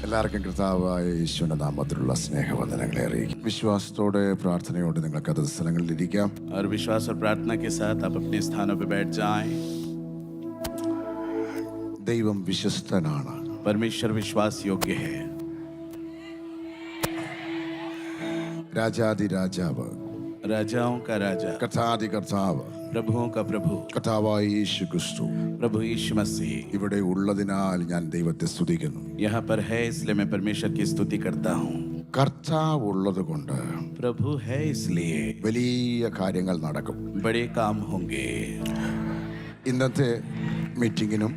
എല്ലാവർക്കും കർത്താവായ യേശുവിന്റെ നാമത്തിലുള്ള സ്നേഹവന്ദനങ്ങളെ അറിയിക്കും. വിശ്വാസത്തോടെ പ്രാർത്ഥനയോടെ നിങ്ങൾക്ക് അത് സ്ഥലങ്ങളിൽ ഇരിക്കാം. और विश्वास और प्रार्थना के साथ आप अपने स्थानों पर बैठ जाएं। ദൈവം വിശ്വസ്തനാണ്. परमेश्वर विश्वास योग्य है। രാജാതി രാജാവ്, राजाओं का राजा, കർത്താതി കർത്താവ്, प्रभुओं का प्रभु, കർത്താവായ യേശു ക്രിസ്തു प्रभु यीशु मसीह ഇവിടെ ഉള്ളതിനാൽ ഞാൻ ദൈവത്തെ സ്തുതിക്കുന്നു. यहाँ पर है, इसलिए मैं परमेश्वर की स्तुति करता हूँ। കർത്താവ് ഉള്ളത് കൊണ്ട് प्रभु है इसलिए വലിയ കാര്യങ്ങൾ നടക്കും. बड़े काम होंगे। ഇന്നത്തെ മീറ്റിങ്ങിനും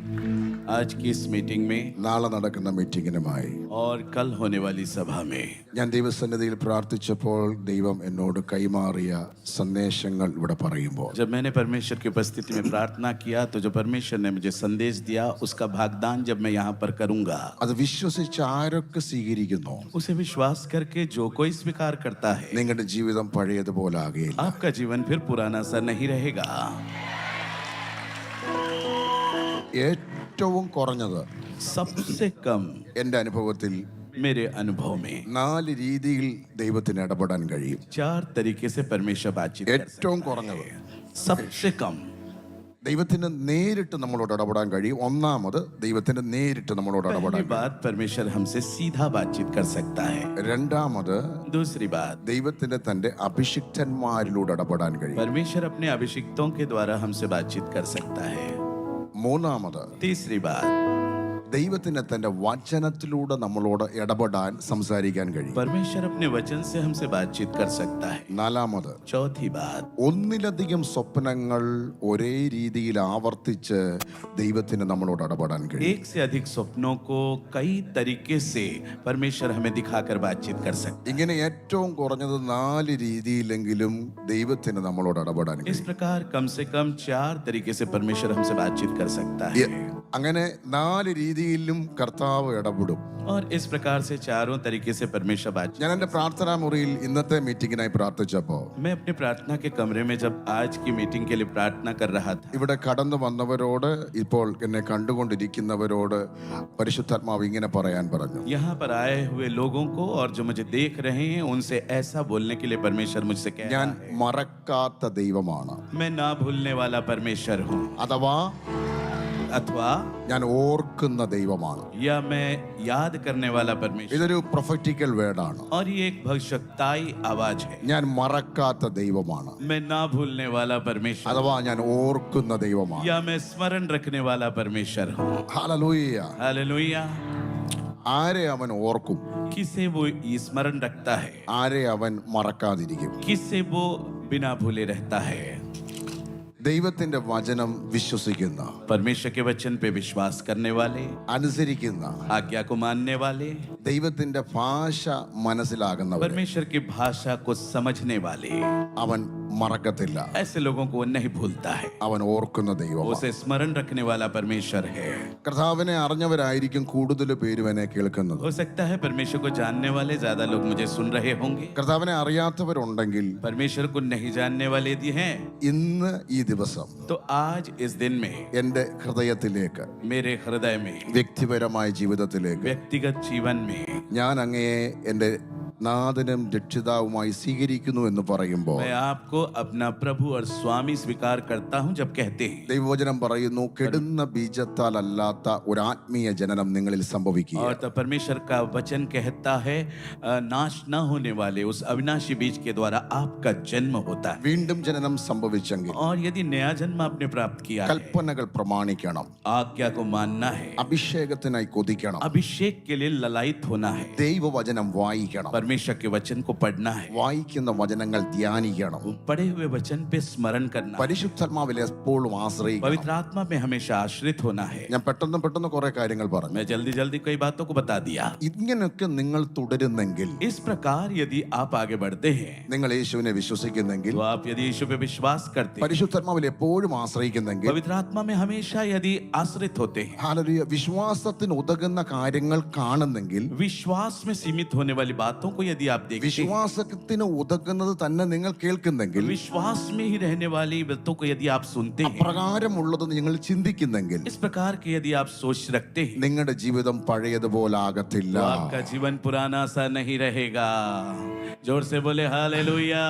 आज की इस मीटिंग में നാളെ നടക്കുന്ന മീറ്റിങ്ങിനുമായി और कल होने वाली सभा में ഞാൻ ദൈവസന്നിധിയിൽ പ്രാർത്ഥിച്ചപ്പോൾ ദൈവം എന്നോട് കൈമാറിയ സന്ദേശങ്ങൾ ഇവിടെ പറയുമ്പോൾ जब मैंने परमेश्वर की उपस्थिति में प्रार्थना किया तो जो परमेश्वर ने मुझे संदेश दिया उसका भागदान जब मैं यहाँ पर करूंगा, അത് വിശ്വസിച്ച് ആരൊക്കെ സ്വീകരിക്കുന്നു उसे विश्वास करके जो कोई स्वीकार करता है, നിങ്ങളുടെ ജീവിതം പഴയതുപോലെ ആകുകയില്ല. आपका जीवन फिर पुराना सा नहीं रहेगा। ഏറ്റവും കുറഞ്ഞത് सबसे कम എൻ്റെ അനുഭവത്തിൽ मेरे अनुभव में 4 രീതിയിൽ ദൈവത്തിന് ഇടപെടാൻ കഴിയും. 4 तरीके से परमेश्वर बातचीत कर ഏറ്റവും सकता കുറഞ്ഞത് है। सबसे कम ദൈവത്തിന് നേരിട്ട് നമ്മളോട് ഇടപെടാൻ കഴിയും. ഒന്നാമത് ദൈവത്തിന് നേരിട്ട് നമ്മളോട് ഇടപെടാൻ पहली बात, परमेश्वर हमसे सीधा बातचीत कर सकता है। രണ്ടാമത് दूसरी बात, ദൈവത്തിന് തന്റെ അഭിഷിക്തന്മാരിലൂടെ ഇടപെടാൻ കഴിയും. परमेश्वर अपने अभिषिक्तों के द्वारा हमसे बातचीत कर सकता है। മൂന്നാമത് तीसरी बात, ദൈവത്തിന് തന്റെ വചനത്തിലൂടെ നമ്മളോട് ഇടപെടാൻ സംസാരിക്കാൻ കഴിയും. परमेश्वर अपने वचन से हमसे बातचीत कर सकता है। നാലാമത് चौथी बात, ഒന്നിലധികം സ്വപ്നങ്ങൾ ഒരേ രീതിയിൽ ആവർത്തിച്ച് ദൈവത്തിന് നമ്മളോട് ഇടപെടാൻ കഴിയും. एक से अधिक स्वप्नों को कई तरीके से परमेश्वर हमें दिखाकर बातचीत कर सकता ഇങ്ങനെ ഏറ്റവും കുറഞ്ഞത് 4 രീതിയിലെങ്കിലും ദൈവത്തിന് നമ്മളോട് ഇടപെടാൻ है। इस കഴിയും. प्रकार कम से कम 4 तरीके से परमेश्वर हमसे बातचीत कर सकता है। അങ്ങനെ 4 രീതിയിലും കർത്താവ് ഇടപെടും. और इस प्रकार से चारों तरीके से परमेश्वर बातचीत। ഞാൻ എൻ്റെ പ്രാർത്ഥനാ മുറിയിൽ ഇന്നത്തെ മീറ്റിങ്ങിനായി പ്രാർത്ഥിച്ചപ്പോൾ मैं अपने प्रार्थना के कमरे में जब आज की मीटिंग के लिए प्रार्थना कर रहा था, ഇവിടെ കടന്നു വന്നവരോട് ഇപ്പോൾ എന്നെ കണ്ടുകൊണ്ടിരിക്കുന്നവരോട് പരിശുദ്ധാത്മാവ് ഇങ്ങനെ പറയാൻ പറഞ്ഞു. यहाँ पर आए हुए लोगों को और जो मुझे देख रहे हैं उनसे ऐसा बोलने के लिए परमेश्वर मुझसे कह ഞാൻ रहा है, മറക്കാത്ത ദൈവമാണ്. मैं ना भूलने वाला परमेश्वर हूँ, അഥവാ अथवा ഞാൻ ഓർക്കുന്ന ദൈവമാണ്. या मैं याद करने वाला परमेश्वर। ഇതൊരു പ്രൊഫറ്റിക്കൽ വേർഡാണ്. और ये एक भविष्यताई आवाज है। ഞാൻ മറക്കാത്ത ദൈവമാണ്, मैं ना भूलने वाला परमेश्वर, അഥവാ ഞാൻ ഓർക്കുന്ന ദൈവമാണ്. या मैं स्मरण रखने वाला परमेश्वर हूँ। ഹല്ലേലൂയ. हालेलुया। ആരെ അവൻ ഓർക്കും, किसे वो स्मरण रखता है, ആരെ അവൻ മറക്കാതിരിക്കും. किसे वो बिना भूले रहता है। ദൈവത്തിന്റെ വചനം വിശ്വസിക്കുന്ന, परमेश्वर के वचन पे विश्वास करने वाले, അനുസരിക്കുന്ന, आज्ञा को मानने वाले, ദൈവത്തിന്റെ ഭാഷ മനസ്സിലാകുന്നവർ परमेश्वर की भाषा को समझने वाले, അവൻ മറക്കത്തില്ല. ऐसे लोगों को नहीं भूलता है। അവൻ ഓർക്കുന്ന ദൈവമാണ്. उसे स्मरण रखने वाला परमेश्वर है। കർത്താവിനെ അറിഞ്ഞവരായിരിക്കും കൂടുതൽ പേരും എന്നെ കേൾക്കുന്നത്. हो सकता है परमेश्वर को जानने वाले ज्यादा लोग मुझे सुन रहे होंगे। കർത്താവിനെ അറിയാത്തവരുണ്ടെങ്കിൽ परमेश्वर को नहीं जानने वाले यदि हैं, ഇന്ന് ഈ ദിവസം तो आज इस दिन में എൻ്റെ ഹൃദയത്തിലേക്ക്, मेरे हृदय में, വ്യക്തിപരമായ ജീവിതത്തിലേക്ക് व्यक्तिगत जीवन में ഞാൻ അങ്ങയെ എൻ്റെ നാഥനും രക്ഷിതാവുമായി സ്വീകരിക്കുന്നു എന്ന് പറയുമ്പോൾ मैं आपको अपना प्रभु और स्वामी स्वीकार करता हूं जब कहते हैं। ദൈവവചനം പറയുന്നു, കെടുന്ന ബീജത്താൽ അല്ലാത്ത ഒരു ആത്മീയ ജനനം നിങ്ങളിൽ സംഭവിക്കുക. और तब परमेश्वर का वचन कहता है, नाश न होने वाले उस अविनाशी बीज के द्वारा आपका जन्म होता है। വീണ്ടും ജനനം സംഭവിച്ചെങ്കിൽ और यदि नया जन्म आपने प्राप्त किया है, കൽപ്പനകൾ പ്രമാണിക്കണം, आज्ञा को मानना है, അഭിഷേകത്തിനായി കൊതിക്കണം, अभिषेक के लिए ललायित होना है, ദൈവവചനം വായിക്കണം, परमेश्वर के वचन को पढ़ना है, വായിക്കുന്ന വചനങ്ങൾ ധ്യാനിക്കണം, पढ़े हुए वचन पे स्मरण करना है, പരിശുദ്ധാത്മാവിൽ എപ്പോഴും ആശ്രയിക്കണം. पवित्र आत्मा में हमेशा आश्रित होना है। ഞാൻ പെട്ടെന്ന് കുറെ കാര്യങ്ങൾ പറഞ്ഞു. मैं जल्दी जल्दी कई बातों को बता दिया। ഇങ്ങനെയൊക്കെ നിങ്ങൾ തുടരുന്നെങ്കിൽ, इस प्रकार यदि आप आगे बढ़ते हैं, നിങ്ങൾ യേശുവിനെ വിശ്വസിക്കുന്നെങ്കിൽ, तो आप यदि यीशु पे विश्वास करते हैं, പരിശുദ്ധാത്മാവിൽ എപ്പോഴും ആശ്രയിക്കുന്നെങ്കിൽ, पवित्र आत्मा में हमेशा यदि आश्रित होते हैं, ഹല്ലേലൂയ, വിശ്വാസത്തിന് ഉതകുന്ന കാര്യങ്ങൾ കാണുന്നെങ്കിൽ, विश्वास में सीमित होने वाली बातों को को यदि आप देखते हैं, വിശ്വാസത്തിന് ഉതകുന്നത് തന്നെ നിങ്ങൾ കേൾക്കുന്നെങ്കിൽ, विश्वास में ही रहने वाली बातों को यदि आप सुनते हैं, അപ്രകാരമുള്ളത് നിങ്ങൾ ചിന്തിക്കുന്നെങ്കിൽ, इस प्रकार के यदि आप सोच रखते हैं, നിങ്ങളുടെ ജീവിതം പഴയതുപോലെ ആകത്തില്ല. तो आपका जीवन पुराना सा नहीं रहेगा. जोर से बोले हालेलुया.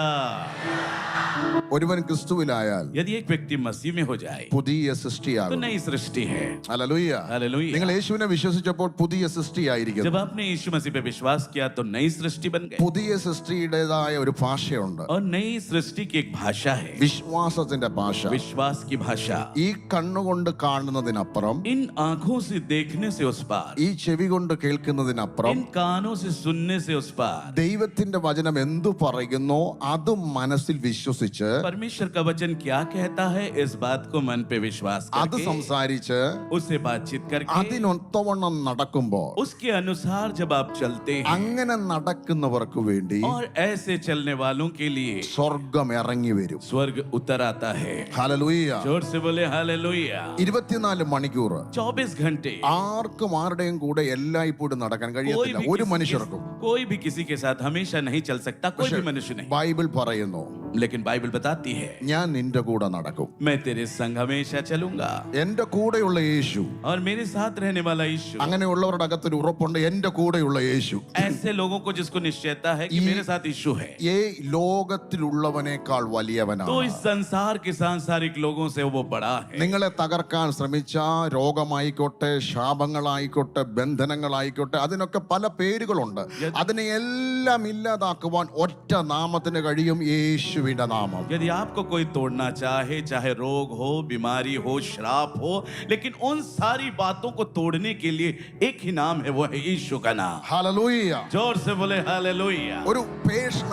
ഒരുവൻ ക്രിസ്തുവിലായാൽ यदि एक व्यक्ति मसीह में हो जाए പുതിയ तो സൃഷ്ടിയാകും. नई सृष्टि है. ഹല്ലേലൂയ. हालेलुया. നിങ്ങൾ യേശുവിനെ വിശ്വസിച്ചപ്പോൾ പുതിയ സൃഷ്ടിയായിരിക്കുന്നു. जब आपने यीशु मसीह पे विश्वास किया तो नई सृष्टि बन गए. പുതിയ സൃഷ്ടിയുടേതായ ഒരു ഭാഷയുണ്ട്, और नई सृष्टि की एक भाषा है, വിശ്വാസത്തിന്റെ ഭാഷ. विश्वास की भाषा. ഈ കണ്ണുകൊണ്ട് കാണുന്നതിനപ്പുറം, इन आंखों से देखने से उस पार, ഈ ചെവി കൊണ്ട് കേൾക്കുന്നതിനപ്പുറം, इन कानों से सुनने से उस पार, ദൈവത്തിന്റെ വചനം എന്തു പറയുന്നോ അത് മനസ്സിൽ വിശ്വസിച്ച്, परमेश्वर का वचन क्या कहता है इस बात को मन पे विश्वास അത് करके, സംസാരിച്ച് उससे बातचीत करके, അതിനൊത്തവണ്ണം നടക്കുമ്പോൾ, उसके अनुसार जब आप चलते हैं, അങ്ങനെ നടക്കുന്നവർക്ക് വേണ്ടി और ऐसे चलने वालों के लिए സ്വർഗം ഇറങ്ങി വരും. स्वर्ग उतर आता है. ഹല്ലേലൂയ. जोर से बोले हालेलुया. 24 മണിക്കൂർ 24 घंटे ആർക്കും ആരുടെയും കൂടെ എല്ലായ്പ്പോഴും നടക്കാൻ കഴിയത്തില്ല, ഒരു മനുഷ്യർക്കും. कोई भी किसी के साथ हमेशा नहीं चल सकता, कोई भी मनुष्य नहीं. ബൈബിൾ പറയുന്നു, लेकिन बाइबल बताती है, ഞാൻ നിന്റെ കൂടെ നടക്കും. मैं तेरे संग हमेशा चलूंगा. എന്റെ കൂടെയുള്ള യേശു. और मेरे साथ रहने वाला यीशु. അങ്ങനെയുള്ളവരുടെ അകത്തൊരു ഉറപ്പുണ്ട്, എന്റെ കൂടെയുള്ള യേശു. ऐसे लोगों को जिसको निश्चयता है कि मेरे साथ यीशु है, ഈ ലോകത്തിലുള്ളവനേക്കാൾ വലിയവനാണ്. तो इस संसार के सांसारिक लोगों से वो बड़ा है. നിങ്ങളെ തകർക്കാൻ ശ്രമിച്ച രോഗമായിക്കോട്ടെ, ശാപങ്ങളായിക്കോട്ടെ, ബന്ധനങ്ങളായിക്കോട്ടെ, അതിനൊക്കെ പല പേരുകളുണ്ട്. അതിനെ എല്ലാം ഇല്ലാതാക്കുവാൻ ഒറ്റ നാമത്തിന് കഴിയും, യേശുവിന്റെ നാമം. यदि आपको कोई तोड़ना चाहे, चाहे रोग हो, बीमारी हो, श्राप हो, लेकिन उन सारी बातों को तोड़ने के लिए एक ही नाम है, वो है यीशु का नाम. ഹല്ലേലൂയ. जोर से बोले हालेलुया.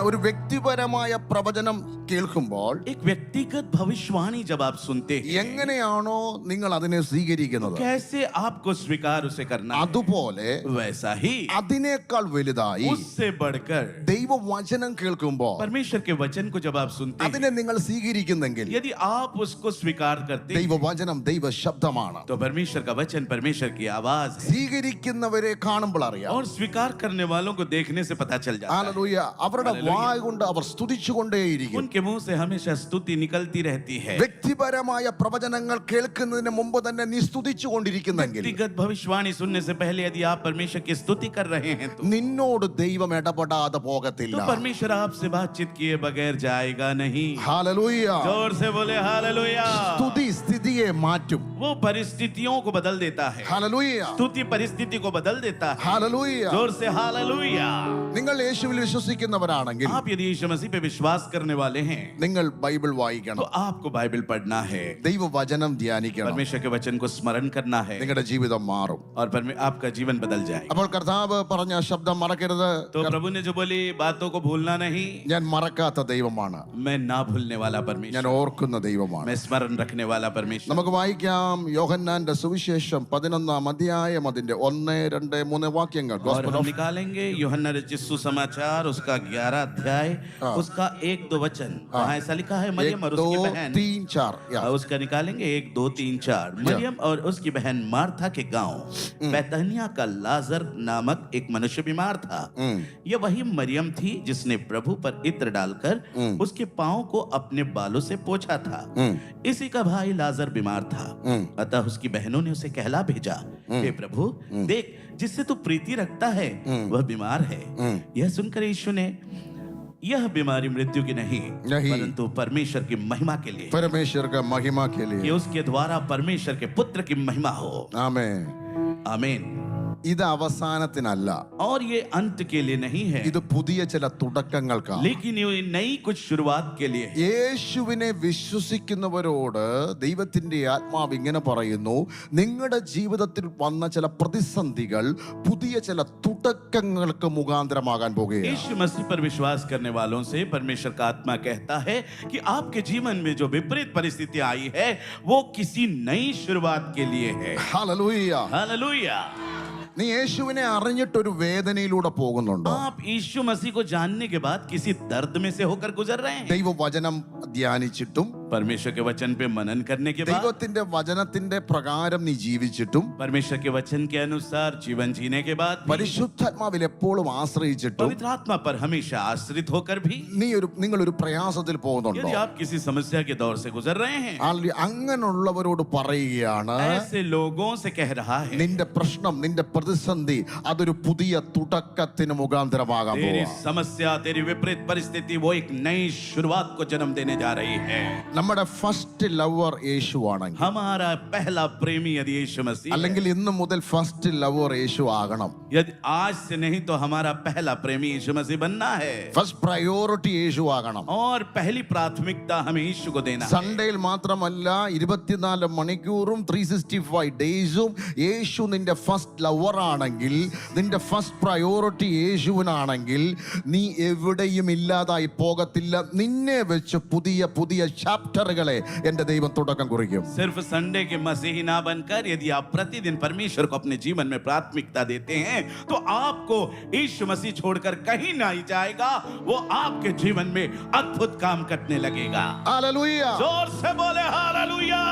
ഒരു വ്യക്തിപരമായ പ്രവചനം കേൾക്കുമ്പോൾ, एक व्यक्तिगत भविष्यवाणी जब आप सुनते हैं, എങ്ങനെയാണോ നിങ്ങൾ അതിനെ സ്വീകരിക്കുന്നത്, कैसे आपको स्वीकार उसे करना है, അതുപോലെ वैसा ही അതിനേക്കാൾ വലുതായി उससे बढ़कर ദൈവവചനം കേൾക്കുമ്പോൾ परमेश्वर के वचन को जब आप सुनते हैं, അതിനെ നിങ്ങൾ സ്വീകരിക്കുന്നെങ്കിൽ, यदि आप उसको स्वीकार करते हैं, ദൈവവചനം ദൈവ ശബ്ദമാണ്. तो परमेश्वर का वचन परमेश्वर की आवाज है. സ്വീകരിക്കുന്നവരെ കാണുമ്പോൾ അറിയാം. और स्वीकार करने वालों को देखने से पता चल जाता है. ഹല്ലേലൂയ. അവരുടെ വായ് കൊണ്ട് അവർ സ്തുതിച്ചുകൊണ്ടേയിരിക്കും. उनके मुंह से हमेशा स्तुति निकलती रहती है. വ്യക്തിപരമായ പ്രവചനങ്ങൾ കേൾക്കുന്നതിന് മുമ്പ് തന്നെ നീ സ്തുതിച്ചുകൊണ്ടിരിക്കുന്നെങ്കിൽ, व्यक्तिगत भविष्यवाणी सुनने से पहले यदि आप परमेश्वर की स्तुति कर रहे हैं, तो നിന്നോട് ദൈവം ഇടപെടാതെ പോകത്തില്ല. परमेश्वर आपसे बातचीत किए बगैर जाएगा नहीं. ഹല്ലേലൂയ. जोर से बोले हालेलुया. സ്തുതി സ്ഥിതിയെ മാറ്റും. वो परिस्थितियों को बदल देता है. ഹല്ലേലൂയ. स्तुति परिस्थिति को बदल देता है. ഹല്ലേലൂയ. जोर से हालेलुया. നിങ്ങൾ യേശുവിൽ വിശ്വസിക്കുന്നവരാണെങ്കിൽ, आप यदि यीशु मसीह पे विश्वास करने वाले हैं, നിങ്ങൾ ബൈബിൾ तो വായിക്കണം, आपको बाइबल पढ़ना है, ദൈവവചനം ധ്യാനിക്കണം. परमेश्वर के वचन को स्मरण करना है, നിങ്ങളുടെ ജീവിതം മാറും. और आपका जीवन बदल जाएगा. അപ്പോൾ കർത്താവ് പറഞ്ഞ ശബ്ദം മറക്കരുത്. तो प्रभु ने जो बोली बातों को भूलना नहीं. ഞാൻ മറക്കാത്ത ദൈവമാണ്, मैं ना भूलने वाला ഞാൻ परमेश्वर, ഓർക്കുന്ന ദൈവമാണ്. मैं स्मरण रखने वाला परमेश्वर. നമുക്ക് വായിക്കാം യോഹന്നാന്റെ സുവിശേഷം 11-ാം അധ്യായം അതിന്റെ 1, 2, 3 വാക്യങ്ങൾ. और Gospel हम of- निकालेंगे यूहन्ना रचित सुसमाचार उसका 11 अध्याय उसका 1-2 वचन. वहाँ ऐसा लिखा है, मरियम और 1, उसकी 2, बहन. 3, 4 या. उसका निकालेंगे 1, 2, 3, 4. मरियम और उसकी बहन मार्था के गांव बैतनिया का लाजर नामक एक मनुष्य बीमार था. यह वही मरियम थी जिसने प्रभु पर इत्र डालकर उसके पांव को अपने बालों से पोंछा था. इसी का भाई लाजर बीमार था. अतः उसकी बहनों ने उसे कहला भेजा, हे प्रभु, देख जिससे तू प्रीति रखता है वह बीमार है. यह सुनकर यीशु ने, यह बीमारी मृत्यु की नहीं परंतु परमेश्वर की महिमा के लिए, परमेश्वर का महिमा के कि लिए. उसके द्वारा परमेश्वर के पुत्र की महिमा हो. ആമേൻ. आमीन. ഇത് അവസാനത്തിനല്ല, और ये अंत के लिए नहीं है, ഇത് പുതിയ ചില തുടക്കങ്ങൾക്കാണ്. लेकिन ये नई कुछ शुरुआत के लिए है. യേശുവിനെ വിശ്വസിക്കുന്നവരോട് ദൈവത്തിന്റെ ആത്മാവ് ഇങ്ങനെ പറയുന്നു, നിങ്ങളുടെ ജീവിതത്തിൽ വന്ന ചില പ്രതിസന്ധികൾ പുതിയ ചില തുടക്കങ്ങൾക്ക് മുഖാന്തരമാകാൻ പോകുകയാണ്. यीशु मसीह पर विश्वास करने वालों से परमेश्वर का आत्मा कहता है कि आपके जीवन में जो विपरीत परिस्थिति आई है वो किसी नई शुरुआत के लिए है. ഹല്ലേലൂയ. हालेलुया. നീ യേശുവിനെ അറിഞ്ഞിട്ടൊരു വേദനയിലൂടെ പോകുന്നുണ്ടോ? आप यीशु मसीह को जानने के बाद किसी दर्द में से होकर गुजर रहे हैं. ദൈവവചനം ധ്യാനിച്ചിട്ടും परमेश्वर के वचन पे मनन करने के बाद, ദൈവത്തിന്റെ വചനത്തിന്റെ പ്രകാരം നീ ജീവിച്ചിട്ടും परमेश्वर के वचन के अनुसार जीवन जीने के बाद भी, പരിശുദ്ധാത്മാവിൽ എപ്പോഴും ആശ്രയിച്ചിട്ടും पवित्र आत्मा पर हमेशा आश्रित होकर भी, നിങ്ങൾ ഒരു പ്രയാസത്തിൽ പോകുന്നുണ്ടോ? यदि आप किसी समस्या के दौर से गुजर रहे हैं, അങ്ങനെയുള്ളവരോട് പറയുകയാണ്, ऐसे लोगों से कह रहा है, നിന്റെ പ്രശ്നം, നിന്റെ പ്രതിസന്ധി അതൊരു പുതിയ തുടക്കത്തിന് മുഖാന്തരമാകാൻ तेरी പോവാ. समस्या, तेरी विपरीत परिस्थिति वो एक नई शुरुआत को जन्म देने जा रही है। നമ്മുടെ ഫസ്റ്റ് ലവർ യേശു ആണെങ്കിൽ, हमारा पहला प्रेमी यदि यीशु मसीह है, അല്ലെങ്കിൽ ഇന്നു മുതൽ ഫസ്റ്റ് ലവർ യേശു ആകണം. यदि आज से नहीं तो हमारा पहला प्रेमी यीशु मसीह बनना है, ഫസ്റ്റ് പ്രയോറിറ്റി യേശു ആകണം. और पहली प्राथमिकता हमें यीशु को देना है। സൺഡേയിൽ മാത്രമല്ല 24 മണിക്കൂറും 365 ഡേയ്സും യേശു നിന്റെ ഫസ്റ്റ് ലവർ ആണെങ്കിൽ, നിന്റെ ഫസ്റ്റ് പ്രയോറിറ്റി യേശുവിനാണെങ്കിൽ, നീ എവിടെയും ഇല്ലാതായി പോകത്തില്ല. നിന്നെ വെച്ച് പുതിയ പുതിയ ചാപ്റ്ററുകളെ എന്റെ ദൈവം തുടക്കം കുറിക്കും. सिर्फ संडे के मसीही ना बनकर यदि आप प्रतिदिन परमेश्वर को अपने जीवन में प्राथमिकता देते हैं तो आपको यीशु मसीह छोड़कर कहीं नहीं जाएगा। वो आपके जीवन में अद्भुत काम करने लगेगा। ഹല്ലേലൂയ. जोर से बोले हालेलुया।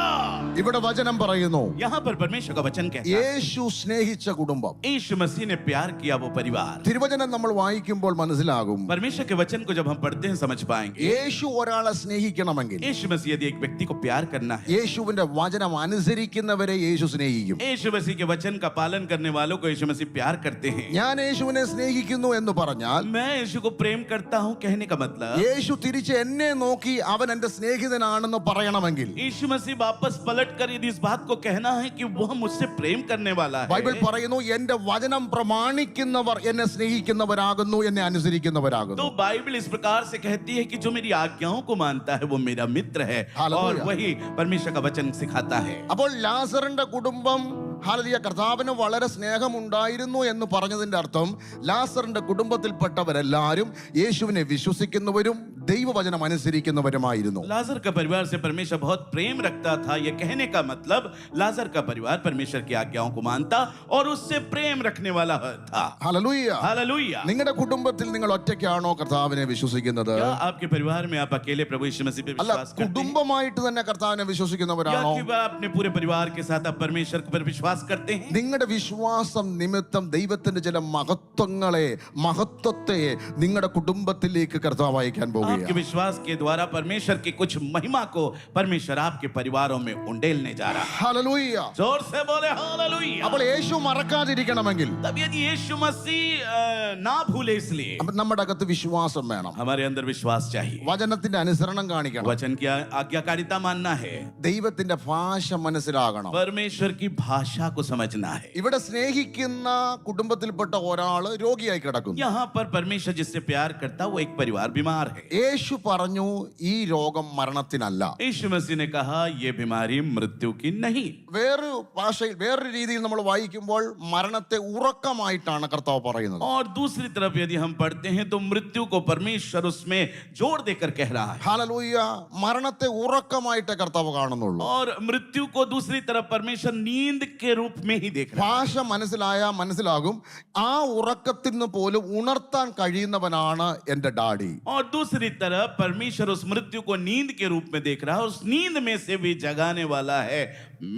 ഇവിടെ വചനം പറയുന്നു, यहाँ पर परमेश्वर का वचन कहता है, യേശു സ്നേഹിച്ച കുടുംബം. यीशु मसीह ने प्यार किया वो परिवार। തിരുവചനം നമ്മൾ വായിക്കുമ്പോൾ മനസ്സിലാകും, परमेश्वर के वचन को जब हम पढ़ते हैं समझ पाएंगे, യേശു ഒരാളെ സ്നേഹിക്കണമെങ്കിൽ, यीशु मसीह यदि एक व्यक्ति को प्यार करना है, യേശുവിന്റെ വചനം അനുസരിക്കുന്നവരെ യേശു സ്നേഹിക്കും. यीशु मसीह के वचन का पालन करने वालों को यीशु मसीह प्यार करते हैं। ഞാൻ യേശുവിനെ സ്നേഹിക്കുന്നു എന്ന് പറഞ്ഞാൽ, मैं यीशु को प्रेम करता हूं कहने का मतलब, യേശു തിരിച്ച് എന്നെ നോക്കി അവൻ എന്റെ സ്നേഹിതനാണെന്ന് പറയണമെങ്കിൽ, यीशु मसीह वापस पलट कर यदि इस बात को कहना है कि वह मुझसे प्रेम करने वाला है, ബൈബിൾ പറയുന്നു, എന്റെ വചനം പ്രമാണിക്കുന്നവർ എന്നെ സ്നേഹിക്കുന്നവരാകുന്നു, എന്നെ അനുസരിക്കുന്നവരാകുന്നു. तो बाइबल इस प्रकार से कहती है कि जो मेरी आज्ञाओं को मानता है वो मेरा मित्र है, और वही परमेश्वर का वचन सिखाता है। അപ്പോൾ ലാസറിന്റെ കുടുംബം, ഹല്ലേലൂയ, കർത്താവിന് വളരെ സ്നേഹമുണ്ടായിരുന്നു എന്ന് പറഞ്ഞതിന്റെ അർത്ഥം, ലാസറിന്റെ കുടുംബത്തിൽപ്പെട്ടവരെല്ലാവരും യേശുവിനെ വിശ്വസിക്കുന്നവരും ദൈവവചനം അനുസരിക്കുന്നവരുമായിരുന്നു. लाजर का परिवार से परमेश्वर बहुत प्रेम रखता था। यह कहने का मतलब लाजर का परिवार परमेश्वर की आज्ञाओं को मानता और उससे प्रेम रखने वाला था। ഹല്ലേലൂയ. हालेलुया। നിങ്ങളുടെ കുടുംബത്തിൽ നിങ്ങൾ ഒറ്റയ്ക്കാണോ കർത്താവിനെ വിശ്വസിക്കുന്നത്? क्या आपके परिवार में आप अकेले प्रभु यीशु मसीह पे അല്ല, विश्वास करते हैं, കുടുംബമായിട്ട് തന്നെ കർത്താവിനെ या വിശ്വസിക്കുന്നവരാണോ? कि वह अपने पूरे परिवार के साथ आप परमेश्वर पर विश्वास करते हैं? നിങ്ങളുടെ വിശ്വാസം നിമിത്തം ദൈവത്തിന്റെ ചില മഹത്വത്തെ നിങ്ങളുടെ കുടുംബത്തിലേക്ക് കർത്താവ് അയക്കാൻ आपके പോവുകയാണ്. विश्वास के द्वारा परमेश्वर की कुछ महिमा को परमेश्वर आपके परिवारों में उंडेलने जा रहा है। ഹല്ലേലൂയ. जोर से बोले हालेलुया। അപ്പോൾ യേശു മറക്കാതിരിക്കണമെങ്കിൽ तब यदि यीशु मसीह ना भूले, इसलिए അപ്പോൾ നമ്മുടെ അകത്ത് വിശ്വാസം വേണം, हमारे अंदर विश्वास चाहिए, വചനത്തിന്റെ അനുസരണം കാണിക്കണം, वचन की आज्ञाकारिता मानना है, ദൈവത്തിന്റെ ഭാഷ മനസ്സിലാകണം. परमेश्वर की भाषा को समझना है। ഇവിടെ സ്നേഹിക്കുന്ന കുടുംബത്തിൽപ്പെട്ട ഒരാള് രോഗിയായി കിടക്കുന്നു. यहाँ पर परमेश्वर जिससे प्यार करता वो एक परिवार बीमार है। യേശു പറഞ്ഞു, ഈ രോഗം മരണത്തിനല്ല. यीशु मसीह ने कहा ये बीमारी मृत्यु की नहीं। വേറൊരു രീതിയിൽ നമ്മൾ വായിക്കുമ്പോൾ മരണത്തെ ഉറക്കമായിട്ടാണ് കർത്താവ് പറയുന്നത്. और दूसरी तरफ यदि हम पढ़ते हैं तो मृत्यु को परमेश्वर उसमें जोर देकर कह रहा है, ഹല്ലേലൂയ. മരണത്തെ ഉറക്കമായിട്ട് കർത്താവ് കാണുന്നുള്ളൂ. और मृत्यु को दूसरी तरफ परमेश्वर नींद के रूप में ही देख रहा है। ഭാഷ മനസ്സിലാകും, ആ ഉറക്കത്തിൽ നിന്ന് പോലും ഉണർത്താൻ കഴിയുന്നവനാണ് എന്റെ ഡാഡി. और दूसरी तरफ परमेश्वर उस मृत्यु को नींद के रूप में देख रहा है, उस नींद में से भी जगाने वाला है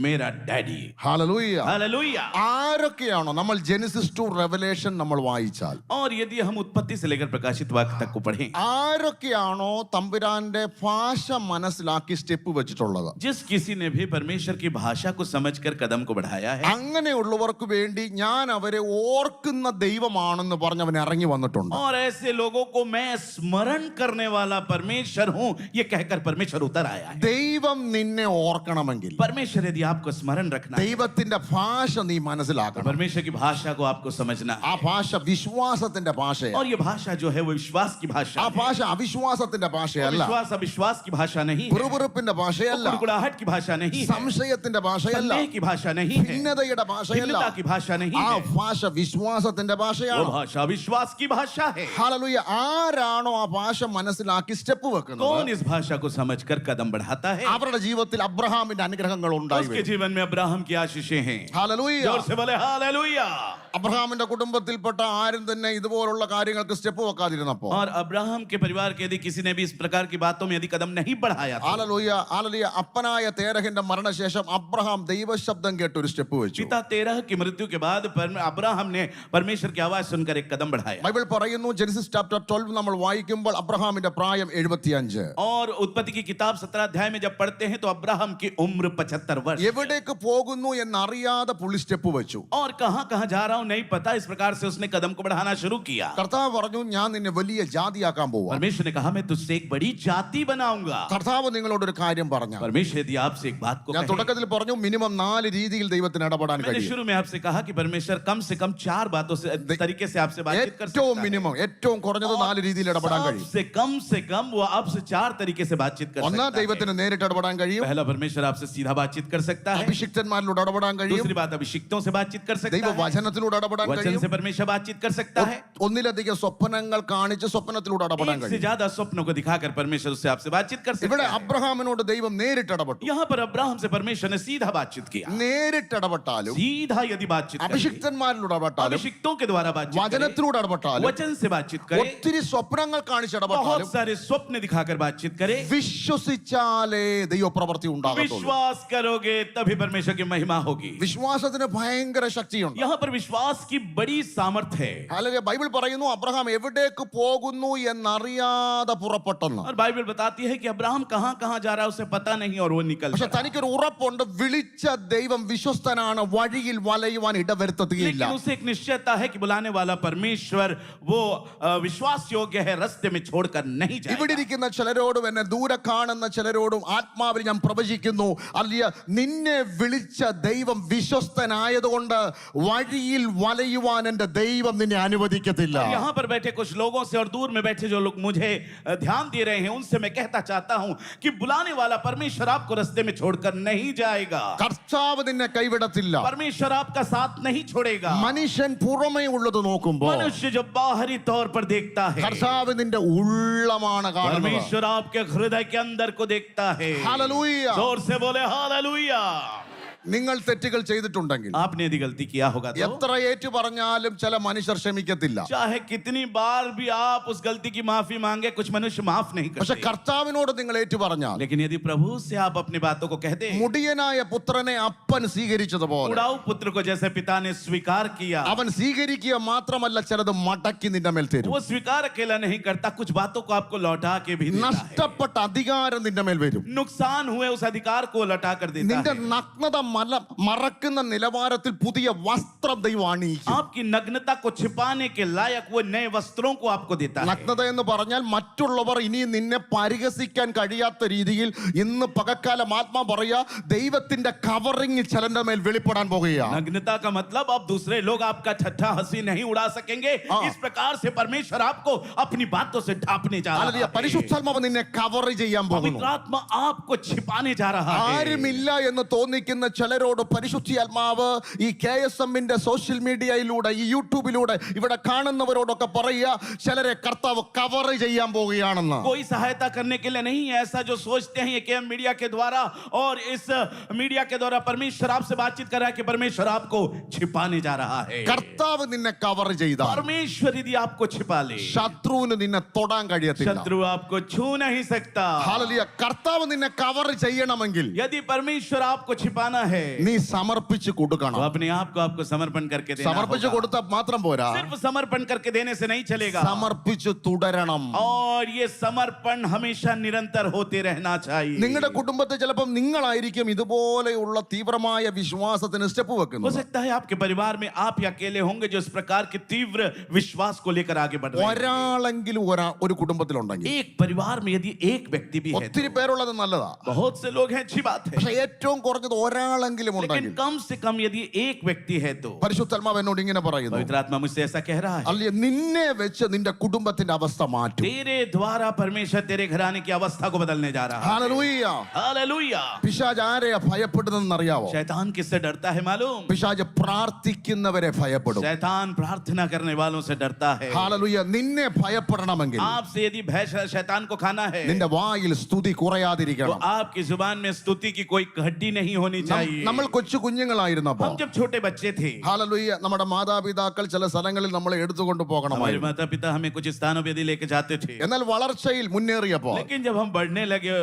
मेरा डैडी। ഹല്ലേലൂയ. हालेलुया। ആരൊക്കെയാണോ നമ്മൾ ജെനസിസ് ടു റെവലേഷൻ നമ്മൾ വായിച്ചാൽ, और यदि हम उत्पत्ति से लेकर प्रकाशित वाक्य तक को पढ़ें, ആരൊക്കെയാണോ തമ്പുരാന്റെ ഭാഷ മനസ്സിലാക്കി സ്റ്റെപ്പ് വെച്ചിട്ടുള്ളത്, जिस किसी ने भी परमेश्वर की भाषा को समझकर कदम को बढ़ाया है, അങ്ങനെയുള്ളവർക്ക് വേണ്ടി ഞാൻ അവരെ ഓർക്കുന്ന ദൈവമാണെന്ന് പറഞ്ഞവൻ ഇറങ്ങി വന്നിട്ടുണ്ട്. और ऐसे लोगों को मैं स्मरण करने वाला परमेश्वर हूं ये कहकर परमेश्वर उतर आया है। ദൈവം നിന്നെ ഓർക്കണമെങ്കിൽ परमेश्वर यदि आपको स्मरण रखना है, ദൈവത്തിന്റെ ഭാഷ നീ तो മനസ്സിലാക്കണം. परमेश्वर की भाषा को आपको समझना ആ है। ഭാഷ വിശ്വാസത്തിന്റെ ഭാഷയാണ്. और ये भाषा जो है वो विश्वास की भाषा ആ है। ഭാഷ അവിശ്വാസത്തിന്റെ वो ഭാഷയല്ല, विश्वास अविश्वास की भाषा नहीं है, പുറുപുറുപ്പിന്റെ वो ഭാഷയല്ല, कुड़कुड़ाहट की भाषा नहीं है, സംശയത്തിന്റെ ഭാഷയല്ല, संदेह की भाषा नहीं है, ഭിന്നതയുടെ ഭാഷയല്ല. भिन्नता की भाषा नहीं ആ है, ഭാഷ വിശ്വാസത്തിന്റെ वो ഭാഷയാണ്. भाषा विश्वास की भाषा है। ഹല്ലേലൂയ. ആരാണോ ആ ഭാഷ മനസ്സിലാക്കി സ്റ്റെപ്പ് വെക്കുന്നത്, कौन इस भाषा को समझकर कदम बढ़ाता है, അവരുടെ ജീവിതത്തിൽ അബ്രഹാമിന്റെ അനുഗ്രഹങ്ങൾ ഉണ്ടായി उसके വരും. जीवन में अब्राहम की आशीषें हैं। ഹല്ലേലൂയ. जोर से बोले हालेलुया। അബ്രഹാമിന്റെ കുടുംബത്തിൽപ്പെട്ട ആരും തന്നെ ഇതുപോലുള്ള കാര്യങ്ങൾക്ക് സ്റ്റെപ്പ് വെക്കാതിരുന്നപ്പോ और अब्राहम के परिवार के यदि किसी ने भी इस प्रकार की बातों में यदि कदम नहीं बढ़ाया था, ഹല്ലേലൂയ ഹല്ലേലൂയ അപ്പനായ തേരഹിന്റെ മരണശേഷം അബ്രഹാം ദൈവശബ്ദം കേട്ട് ഒരു സ്റ്റെപ്പ് വെച്ചു. पिता तेरह की मृत्यु के बाद अब्राहम ने परमेश्वर की आवाज सुनकर एक कदम बढ़ाया. ബൈബിൾ പറയുന്നു ജെനസിസ് ചാപ്റ്റർ 12 നമ്മൾ വായിക്കുമ്പോൾ അബ്രഹാമിന്റെ പ്രായം 75. और उत्पत्ति की किताब 17 अध्याय में जब पढ़ते हैं तो अब्राहम की उम्र 75 वर्ष. എവിടേക്ക് പോകുന്നു എന്നറിയാതെ പുള്ളി സ്റ്റെപ്പ് വെച്ചു. और कहां कहां जा रहा हूं नहीं पता, इस प्रकार से उसने कदम को बढ़ाना शुरू किया. കർത്താവ് പറഞ്ഞു ഞാൻ നിന്നെ വലിയ ജാതിയാക്കാൻ പോവാ. परमेश्वर ने कहा मैं तुझसे एक बड़ी जाति बनाऊंगा. കർത്താവ് നിങ്ങളോട് ഒരു കാര്യം പറഞ്ഞു. परमेश्वर यदि आपसे एक बात को ഞാൻ कहे, തുടക്കത്തിൽ പറഞ്ഞു മിനിമം 4 രീതിയിൽ ദൈവത്തിന് ഇടപെടാൻ मैंने കഴിയും. शुरू में आपसे कहा कि परमेश्वर कम से कम 4 बातों से तरीके से आपसे बातचीत कर ഏറ്റവും सकता है. മിനിമം ഏറ്റവും കുറഞ്ഞത് 4 രീതിയിൽ ഇടപെടാൻ കഴിയും. सबसे कम वो आपसे 4 तरीके से बातचीत कर ഒന്നാം सकता है. ദൈവത്തിന് നേരിട്ട് ഇടപെടാൻ കഴിയും. पहला परमेश्वर आपसे सीधा बातचीत कर सकता है. അഭിഷിക്തന്മാരിലൂടെ ഇടപെടാൻ കഴിയും. दूसरी बात अभिषिक्तों से बातचीत कर सकता है. ദൈവവചനത്തിലൂടെ ഇടപെടാൻ वचन കഴിയും. से परमेश्वर बातचीत कर सकता है. ഒന്നിലധികം സ്വപ്നങ്ങൾ കാണിച്ച് സ്വപ്നത്തിലൂടെ ഇടപെടാൻ एक से കഴിയും. ज्यादा स्वप्नों को दिखाकर परमेश्वर उससे आपसे बातचीत कर सकता ഇവിടെ है. അബ്രഹാമിനോട് ദൈവം നേരിട്ട് ഇടപെട്ടു. यहाँ पर अब्राहम से परमेश्वर ने सीधा बातचीत किया. നേരിട്ട് ഇടപെട്ടാലും सीधा यदि बातचीत करे, അഭിഷിക്തന്മാരിലൂടെ ഇടപെട്ടാലും अभिषिक्तों के द्वारा बातचीत करे, വചനത്തിലൂടെ ഇടപെട്ടാലും वचन से बातचीत करे, ഒത്തിരി സ്വപ്നങ്ങൾ കാണിച്ച് बहुत ഇടപെട്ടാലും सारे स्वप्न दिखाकर बातचीत करे, വിശ്വസിച്ചാലേ ദൈവപ്രവൃത്തി ഉണ്ടാകത്തുള്ളൂ. विश्वास करोगे तभी परमेश्वर की महिमा होगी. വിശ്വാസത്തിന് ഭയങ്കര ശക്തിയുണ്ട്. यहाँ पर विश्वास की बड़ी सामर्थ्य है. അല്ലെങ്കിൽ ബൈബിൾ പറയുന്നു അബ്രഹാം എവിടേക്ക് പോകുന്നു എന്നറിയാതെ പുറപ്പെട്ടെന്ന്. और बाइबल बताती है कि अब्राहम कहां कहां जा रहा है उसे पता नहीं और वो निकल പക്ഷെ पड़ा. തനിക്കൊരു ഉറപ്പുണ്ട് വിളിച്ച ദൈവം വിശ്വസ്തനാണ്, വഴിയിൽ വലയുവാൻ ഇടവരുത്തുകയില്ല. लेकिन उसे एक निश्चयता है कि बुलाने वाला परमेश्वर वो विश्वास योग्य है, रास्ते में छोड़कर नहीं ഇവിടെ जाएगा. ഇരിക്കുന്ന ചിലരോടും എന്നെ ദൂരെ കാണുന്ന ചിലരോടും ആത്മാവിൽ ഞാൻ പ്രവചിക്കുന്നു, അല്ല നിന്നെ വിളിച്ച ദൈവം വിശ്വസ്തനായതുകൊണ്ട് വഴിയിൽ വലയുവാൻ എന്റെ ദൈവം നിന്നെ അനുവദിക്കത്തില്ല. यहाँ पर बैठे कुछ लोगों से और दूर में बैठे जो लोग मुझे ध्यान दे रहे हैं उनसे मैं कहता चाहता हूं कि बुलाने वाला परमेश्वर आपको रास्ते में छोड़कर नहीं जाएगा. കർത്താവ് നിന്നെ കൈവിടത്തില്ല. परमेश्वर आपका साथ नहीं छोड़ेगा. മനുഷ്യൻ പുറമേ ഉള്ളത് നോക്കുമ്പോൾ मनुष्य जो बाहरी तौर पर देखता है, കർത്താവ് നിന്റെ ഉള്ളമാണ് കാണുന്നത്. परमेश्वर आपके हृदय के अंदर को देखता है. ഹല്ലേലൂയ. जोर से बोले हालेलुया. നിങ്ങൾ തെറ്റുകൾ ചെയ്തിട്ടുണ്ടെങ്കിൽ आपने यदि गलती किया होगा तो എത്ര ഏറ്റു പറഞ്ഞാലും ചില മനുഷ്യർ ക്ഷമിക്കത്തില്ല. चाहे कितनी बार भी आप उस गलती की माफी मांगे कुछ मनुष्य माफ नहीं പക്ഷെ करते. കർത്താവിനോട് നിങ്ങൾ ഏറ്റു പറഞ്ഞാൽ लेकिन यदि प्रभु से आप अपनी बातों को कह दें, മുടിയനായ പുത്രനെ അപ്പൻ സ്വീകരിച്ചതുപോലെ उड़ाऊ पुत्र को जैसे पिता ने स्वीकार किया, അവൻ സ്വീകരിക്കുക മാത്രമല്ല ചിലത് മടക്കി നിന്റെ മേൽ തരും. वो स्वीकार अकेला नहीं करता, कुछ बातों को आपको लौटा के भी देता है. നഷ്ടപ്പെട്ട അധികാരം നിന്റെ മേൽ വരും. नुकसान हुए उस अधिकार को लौटा कर देता നിന്റെ है. നഗ്നത മറക്കുന്ന നിലവാരത്തിൽ പുതിയ വസ്ത്രം ദൈവം അണിയിക്കും. आपकी नग्नता को छिपाने के लायक वो नए वस्त्रों को आपको देता है. നഗ്നത എന്ന് പറഞ്ഞാൽ മറ്റുള്ളവർ ഇനി നിന്നെ പരിഹസിക്കാൻ കഴിയാത്ത രീതിയിൽ ഇന്ന് പകൽക്കാലം ആത്മാ പറയാ ദൈവത്തിന്റെ കവറിങ് ചിലന്റെ മേൽ വെളിപ്പെടാൻ പോകുകയാണ്. नग्नता का मतलब अब दूसरे लोग आपका ठट्ठा हंसी नहीं उड़ा सकेंगे. इस प्रकार से परमेश्वर आपको अपनी बातों से ढांपने जा रहा ഹല്ലേലൂയ. है. പരിശുദ്ധാത്മാവ് നിന്നെ കവർ ചെയ്യാൻ പോകുന്നു. पवित्र आत्मा आपको छिपाने जा रहा है. ആരുമില്ല എന്ന് തോന്നിക്കുന്ന ചിലരോട് പരിശുദ്ധാത്മാവ് ഈ KSMന്റെ സോഷ്യൽ മീഡിയയിലൂടെ ഈ യൂട്യൂബിലൂടെ ഇവിടെ കാണുന്നവരോടൊക്കെ പറയുക ചിലരെ കർത്താവ് കവർ ചെയ്യാൻ പോവുകയാണെന്ന്. कोई सहायता करने के लिए नहीं, ऐसा जो सोचते हैं ये केएम मीडिया के द्वारा और इस मीडिया के द्वारा परमेश्वर आपसे बातचीत कर रहा है कि परमेश्वर आपको छिपाने जा रहा है. കർത്താവ് നിന്നെ കവർ ചെയ്താൽ परमेश्वर यदि आपको छिपा ले, ശത്രുവിന് നിന്നെ തൊടാൻ കഴിയത്തില്ല. शत्रु आपको छू नहीं सकता. ഹല്ലേലൂയ. കർത്താവ് നിന്നെ കവർ ചെയ്യണമെങ്കിൽ यदि परमेश्वर आपको छिपाना है നീ സമർപ്പിച്ച് കൊടുക്കണം. तो अपने आप को आपको समर्पण करके देना സമർപ്പിച്ച് होगा. കൊടുത്താൽ മാത്രം പോരാ, सिर्फ समर्पण करके देने से नहीं चलेगा. സമർപ്പിച്ച് തുടരണം. और ये समर्पण हमेशा निरंतर होते रहना चाहिए. നിങ്ങളുടെ കുടുംബത്തിൽ ചിലപ്പം നിങ്ങളായിരിക്കും ഇതുപോലെയുള്ള തീവ്രമായ വിശ്വാസത്തിന് സ്റ്റെപ്പ് हो വെക്കുന്നത്. सकता है आपके परिवार में आप ही अकेले होंगे जो इस प्रकार के तीव्र विश्वास को लेकर आगे बढ़ रहे हैं. ഒരാളെങ്കിലും ഒരു കുടുംബത്തിലുണ്ടെങ്കിൽ, एक परिवार में यदि एक व्यक्ति भी है ഒത്തിരി तो, പേരുള്ളത് നല്ലതാ, बहुत से लोग हैं, अच्छी बात है. പക്ഷെ ഏറ്റവും കുറഞ്ഞത് ഒരാളെങ്കിലും लेकिन ഉണ്ടെങ്കിൽ. कम से कम यदि एक व्यक्ति है तो പരിശുദ്ധാത്മാവ് എന്നോട് ഇങ്ങനെ പറയുന്നു, पवित्र आत्मा मुझसे ऐसा कह रहा है, അല്ലെ നിന്നെ വെച്ച് നിന്റെ കുടുംബത്തിന്റെ അവസ്ഥ മാറ്റും. तेरे द्वारा परमेश्वर तेरे घराने की अवस्था को बदलने जा रहा है. ഹല്ലേലൂയ. हालेलुया. പിശാച് ആരെയാ ഭയപ്പെടുന്നതെന്ന് അറിയാവോ? शैतान किससे डरता है मालूम? പിശാച് പ്രാർത്ഥിക്കുന്നവരെ ഭയപ്പെടും. शैतान प्रार्थना करने वालों से डरता है. ഹല്ലേലൂയ. നിന്നെ ഭയപ്പെടണമെങ്കിൽ आपसे यदि भय शैतान को खाना है നിന്റെ വായിൽ സ്തുതി तो കുറയാതിരിക്കണം. आपकी जुबान में स्तुति की कोई हड्डी नहीं होनी चाहिए. चाहिए। നമ്മൾ കൊച്ചു കുഞ്ഞുങ്ങളായിരുന്നപ്പോ हम जब छोटे बच्चे थे, ഹല്ലേലൂയ നമ്മുടെ മാതാപിതാക്കൾ ചില സ്ഥലങ്ങളിൽ നമ്മളെ എടുത്തുകൊണ്ട് हमारे പോകണമായിരുന്നു. माता पिता हमें कुछ स्थानों पे यदि लेके जाते थे, എന്നാൽ വളർച്ചയിൽ മുന്നേറിയപ്പോ लेकिन जब हम बढ़ने लगे,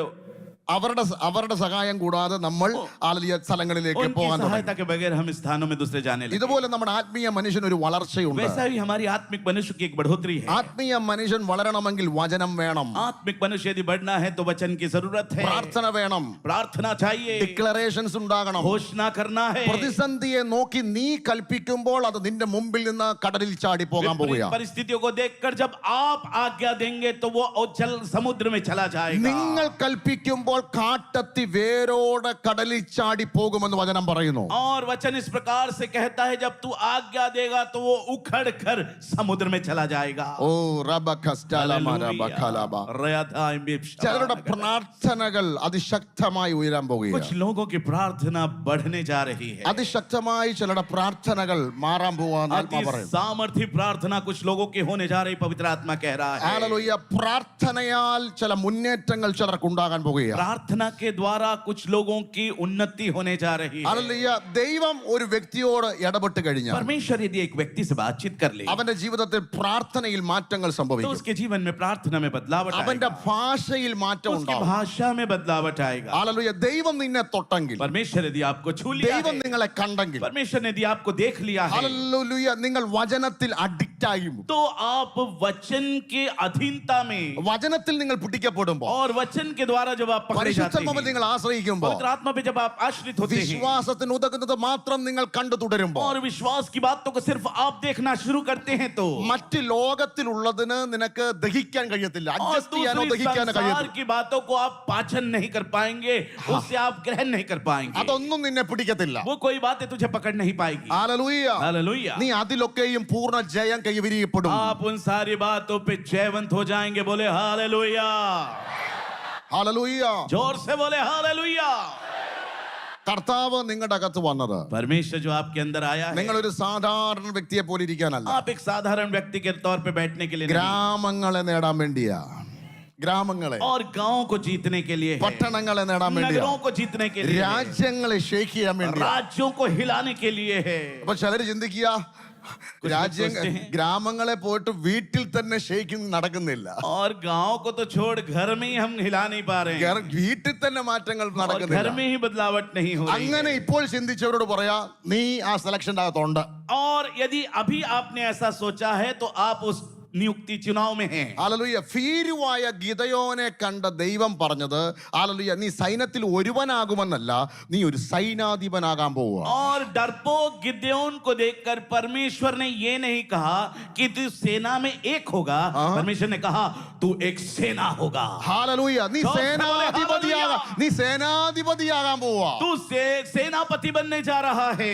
അവരുടെ സഹായം കൂടാതെ നമ്മൾ ആലലിയ സ്ഥലങ്ങളിലേക്ക് उनकी പോകാൻ തുടങ്ങി. सहायता के बगैर हम स्थानों में दूसरे जाने लगे। ഇതുപോലെ നമ്മുടെ ആത്മീയ മനുഷ്യന് ഒരു വളർച്ചയുണ്ട്. वैसा ही हमारी आत्मिक मनुष्य की एक बढ़ोतरी है। ആത്മീയ മനുഷ്യൻ വളരണമെങ്കിൽ വചനം വേണം, आत्मिक मनुष्य यदि बढ़ना है तो वचन की जरूरत है, പ്രാർത്ഥന വേണം, प्रार्थना चाहिए, ഡിക്ലറേഷൻസ് ഉണ്ടാകണം. घोषणा करना है। പ്രതിസന്ധിയെ നോക്കി നീ കൽപ്പിക്കുമ്പോൾ അത് നിന്റെ മുമ്പിൽ നിന്ന് കടലിൽ ചാടി പോകാൻ विपरीत പോവുകയാണ്. परिस्थितियों को देखकर जब आप आज्ञा देंगे तो वो जल समुद्र में चला जाएगा। നിങ്ങൾ കൽപ്പിക്കുമ്പോൾ കാട്ടത്തി വേരോടെ കടലിൽ ചാടി പോകുമെന്ന് വചനം പറയുന്നു. और वचन इस प्रकार से कहता है, जब तू आज्ञा देगा तो वो उखड़ कर समुद्र में चला जाएगा। ഓ റബഖസ്തലമരബഖലബ. ചിലരുടെ പ്രാർത്ഥനകൾ അതിശക്തമായി ഉയരാൻ പോവുകയാണ്. कुछ लोगों की प्रार्थना बढ़ने जा रही है। അതിശക്തമായി ചിലരുടെ പ്രാർത്ഥനകൾ മാറാൻ പോവാന്ന് ആത്മാ अति പറയുന്നു. सामर्थ्य प्रार्थना कुछ लोगों की होने जा रही, पवित्र आत्मा कह रहा है। ഹല്ലേലൂയ. പ്രാർത്ഥനയാൽ ചില മുന്നേറ്റങ്ങൾ ചിലർക്ക് ഉണ്ടാകാൻ പോവുകയാണ്. प्रार्थना के द्वारा कुछ लोगों की उन्नति होने जा रही है। ഹല്ലേലൂയ. ദൈവം ഒരു വ്യക്തിയോട് ഇടപെട്ട് കഴിഞ്ഞാൽ परमेश्वर यदि एक व्यक्ति से बातचीत कर ले അവന്റെ ജീവിതത്തിൽ പ്രാർത്ഥനയിൽ മാറ്റങ്ങൾ तो സംഭവിക്കും. उसके जीवन में प्रार्थना में बदलावट അവന്റെ आएगा, ഭാഷയിൽ മാറ്റം उसकी ഉണ്ടാവും. भाषा में बदलावट आएगा। ഹല്ലേലൂയ. ദൈവം നിന്നെ തൊട്ടെങ്കിൽ, परमेश्वर यदि आपको छू लिया ദൈവം है, നിങ്ങളെ കണ്ടെങ്കിൽ, परमेश्वर ने यदि आपको देख लिया है, ഹല്ലേലൂയ, നിങ്ങൾ വചനത്തിൽ അഡിക്റ്റ് ആയി. तो आप वचन के अधीनता में വചനത്തിൽ നിങ്ങൾ പിടിക്കപ്പെടുമ്പോൾ, और वचन के द्वारा जब आप पकड़े जाते പരിശുദ്ധാത്മാവിൽ हैं, നിങ്ങൾ ആശ്രയിക്കുമ്പോൾ, पवित्र आत्मा पे जब आप आश्रित होते हैं വിശ്വാസത്തിന് ഉതകുന്നത് മാത്രം നിങ്ങൾ കണ്ടു തുടരുമ്പോൾ, और विश्वास की बातों को सिर्फ आप देखना शुरू करते हैं, तो മറ്റ് ലോകത്തിലുള്ളതിന് നിനക്ക് ദഹിക്കാൻ കഴിയത്തില്ല, और അഡ്ജസ്റ്റ് ചെയ്യാനോ दूसरी ദഹിക്കാനോ संसार കഴിയത്തില്ല. की बातों को आप पाचन नहीं कर पाएंगे, उससे आप ग्रहण नहीं कर पाएंगे, അതൊന്നും നിന്നെ പിടിക്കത്തില്ല. वो कोई बातें तुझे पकड़ नहीं पाएगी। ഹല്ലേലൂയ. हालेलुया। നീ അതിലൊക്കെയും പൂർണ്ണ ജയം കൈവരിക്കപ്പെടും. आप उन सारी बातों पे जयवंत हो जाएंगे। बोले हालेलुया, ഹല്ലേലൂയ. जोर से बोले हालेलुया। കർത്താവ് നിങ്ങളുടെ അകത്ത് വന്നത് परमेश्वर जो आपके अंदर आया है, നിങ്ങൾ ഒരു സാധാരണ വ്യക്തിയെ പോലെ ഇരിക്കാനല്ല, आप एक साधारण व्यक्ति के तौर पे बैठने के लिए नहीं, ഗ്രാമങ്ങളെ നേടാൻ വേണ്ടിയാ. ഗ്രാമങ്ങളെ, और गांव को जीतने के लिए है, പട്ടണങ്ങളെ നേടാൻ വേണ്ടിയാ, नगरों को जीतने के लिए है, രാജ്യങ്ങളെ ഷേക്ക് ചെയ്യാൻ വേണ്ടിയാ. राज्यों को हिलाने के लिए है। അപ്പൊ ചിലര് ചിന്തിക്കുക, ഗ്രാമങ്ങളെ പോയിട്ട് വീട്ടിൽ തന്നെ ഷേക്കിംഗ് നടക്കുന്നില്ല, और गांव को तो छोड़ घर में ही हम हिला नहीं पा रहे हैं, വീട്ടിൽ തന്നെ മാറ്റങ്ങൾ और घर നടക്കുന്നില്ല. में ही बदलावट नहीं हो रही അങ്ങനെ है। ഇപ്പോൾ ചിന്തിച്ചവരോട് പറയാ, നീ ആ സെലക്ഷൻ്റെ അകത്തുണ്ട്. और यदि अभी आपने ऐसा सोचा है तो आप उस नियुक्ति चुनाव में हैं। ഹല്ലേലൂയ. ഭീരുവായ ഗിദയോനെ കണ്ട ദൈവം പറഞ്ഞത്, ഹല്ലേലൂയ, നീ സൈന്യത്തിൽ ഒരുവനാകുമെന്നല്ല, നീ ഒരു സൈനാധിപനാകാൻ പോവുക. और डरपोक गिदयोन को देखकर परमेश्वर ने ये नहीं कहा कि तू सेना में एक होगा, परमेश्वर ने कहा तू एक सेना होगा। ഹല്ലേലൂയ. നീ ജോസ് സേനാധിപതിയാകാൻ, നീ സേനാധിപതിയാകാൻ പോവുക. तू सेनापति बनने जा रहा है।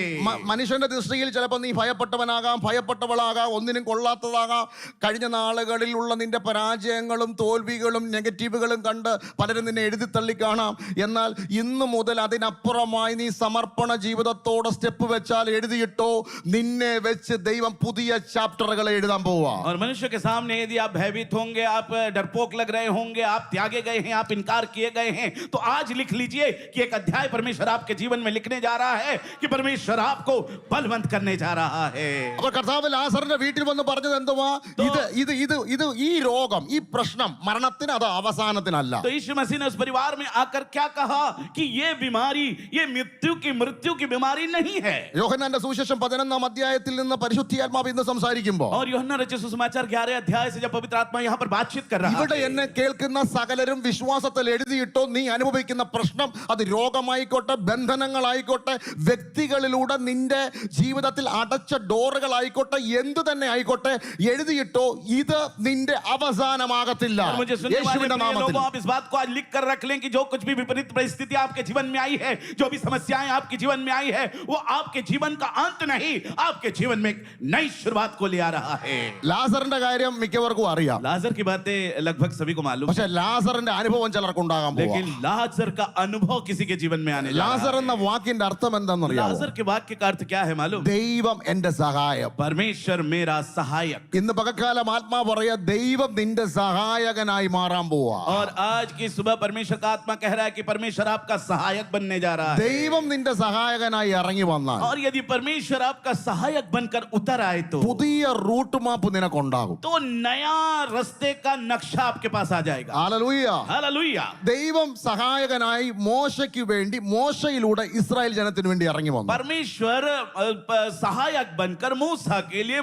മനുഷ്യന്റെ ദൃഷ്ടിയിൽ ചിലപ്പോൾ നീ ഭയപ്പെട്ടവനാകാം, ഭയപ്പെട്ടവളാകാം, ഒന്നിനും കൊള്ളാത്തതാകാം. കഴിഞ്ഞ നാളുകളിലുള്ള നിന്റെ പരാജയങ്ങളും തോൽവികളും നെഗറ്റീവുകളും കണ്ട് പലരും നിന്നെ എഴുതി തള്ളി കാണാം. എന്നാൽ ഇന്നു മുതൽ അതിനപ്പുറമായി നീ സമർപ്പണ ജീവിതത്തോടെ സ്റ്റെപ്പ് വെച്ചാൽ എഴുതിയിട്ടോ, നിന്നെ വെച്ച് ദൈവം പുതിയ ചാപ്റ്ററുകളെ എഴുതാൻ പോവാ. और मनुष्य के सामने यदि आप भयभीत होंगे, आप डरपोक लग रहे होंगे, आप त्यागे गए हैं, आप इनकार किए गए हैं, तो आज लिख लीजिए कि एक अध्याय परमेश्वर आपके जीवन में लिखने जा रहा है कि परमेश्वर आपको बलवंत करने जा रहा है। അപ്പൊ കർത്താവ് ലാസറിന്റെ വീട്ടിൽ വന്ന് പറഞ്ഞത് എന്തുവാ? ഇത് ഈ രോഗം, ഈ പ്രശ്നം മരണത്തിന്, അത് അവസാനത്തിനല്ല. तो यीशु मसीह ने उस परिवार में आकर क्या कहा कि ये बीमारी, ये मृत्यु की बीमारी नहीं है। യോഹന്നാന്റെ സുവിശേഷം 11-ാം അധ്യായത്തിൽ നിന്ന് പരിശുദ്ധാത്മാവ് ഇന്ന് സംസാരിക്കുമ്പോൾ, और यूहन्ना रचित सुसमाचार 11 अध्याय से जब पवित्र आत्मा यहाँ पर बातचीत कर रहा ഇവിടെ है, എന്നെ കേൾക്കുന്ന സകലരും വിശ്വാസത്തിൽ എഴുതിയിട്ടോ, നീ അനുഭവിക്കുന്ന പ്രശ്നം അത് രോഗമായിക്കോട്ടെ, ബന്ധനങ്ങളായിക്കോട്ടെ, വ്യക്തികളിലൂടെ നിന്റെ ജീവിതത്തിൽ അടച്ച ഡോറുകളായിക്കോട്ടെ, എന്തു തന്നെ ആയിക്കോട്ടെ, എഴുതിയിട്ടോ, ഇത് നിന്റെ അവസാനമാകത്തില്ല. और मुझे सुनने वाले യേശുവിന്റെ प्रिय നാമത്തിൽ. लोगों, आप इस बात को आज लिख कर रख लें कि जो कुछ भी विपरीत परिस्थिति आपके जीवन में आई है, जो भी समस्याएं आपके जीवन में आई है, वो आपके जीवन का अंत नहीं, आपके जीवन में एक नई शुरुआत को ले आ रहा है। ലാസറിന്റെ കാര്യം മിക്കവർക്കും അറിയാം. लाजर की बातें लगभग सभी को मालूम है, പക്ഷെ ലാസറിന്റെ അനുഭവം ചിലർക്ക് ഉണ്ടാകാൻ പോകും. लेकिन लाजर का अनुभव किसी के जीवन में आने जा ലാസർ रहा എന്ന വാക്കിന്റെ അർത്ഥം है। എന്താണെന്നറിയാമോ? लाजर के वाक्य का अर्थ क्या है मालूम? ദൈവം എന്റെ സഹായം. परमेश्वर मेरा सहायक। ഇന്ന് പകൽക്കാലം പകൽക്കാലം ആത്മാ പറയാ ദൈവം നിന്റെ സഹായകനായി മാറാൻ പോവാ. और आज की सुबह परमेश्वर का आत्मा कह रहा है कि परमेश्वर आपका सहायक बनने जा रहा है. ദൈവം നിന്റെ സഹായകനായി ഇറങ്ങി വന്നാൽ और यदि परमेश्वर आपका सहायक बनकर उतर आए तो പുതിയ റൂട്ട് മാപ്പ് നിനക്കുണ്ടാകും. नया रास्ते का नक्शा आपके पास आ जाएगा. ഹല്ലേലൂയ. हालेलुया. ദൈവം സഹായകനായി മോശയ്ക്ക് വേണ്ടി മോശയിലൂടെ ഇസ്രായേൽ ജനത്തിന് വേണ്ടി ഇറങ്ങി വന്നു. परमेश्वर सहायक बनकर मूसा के लिए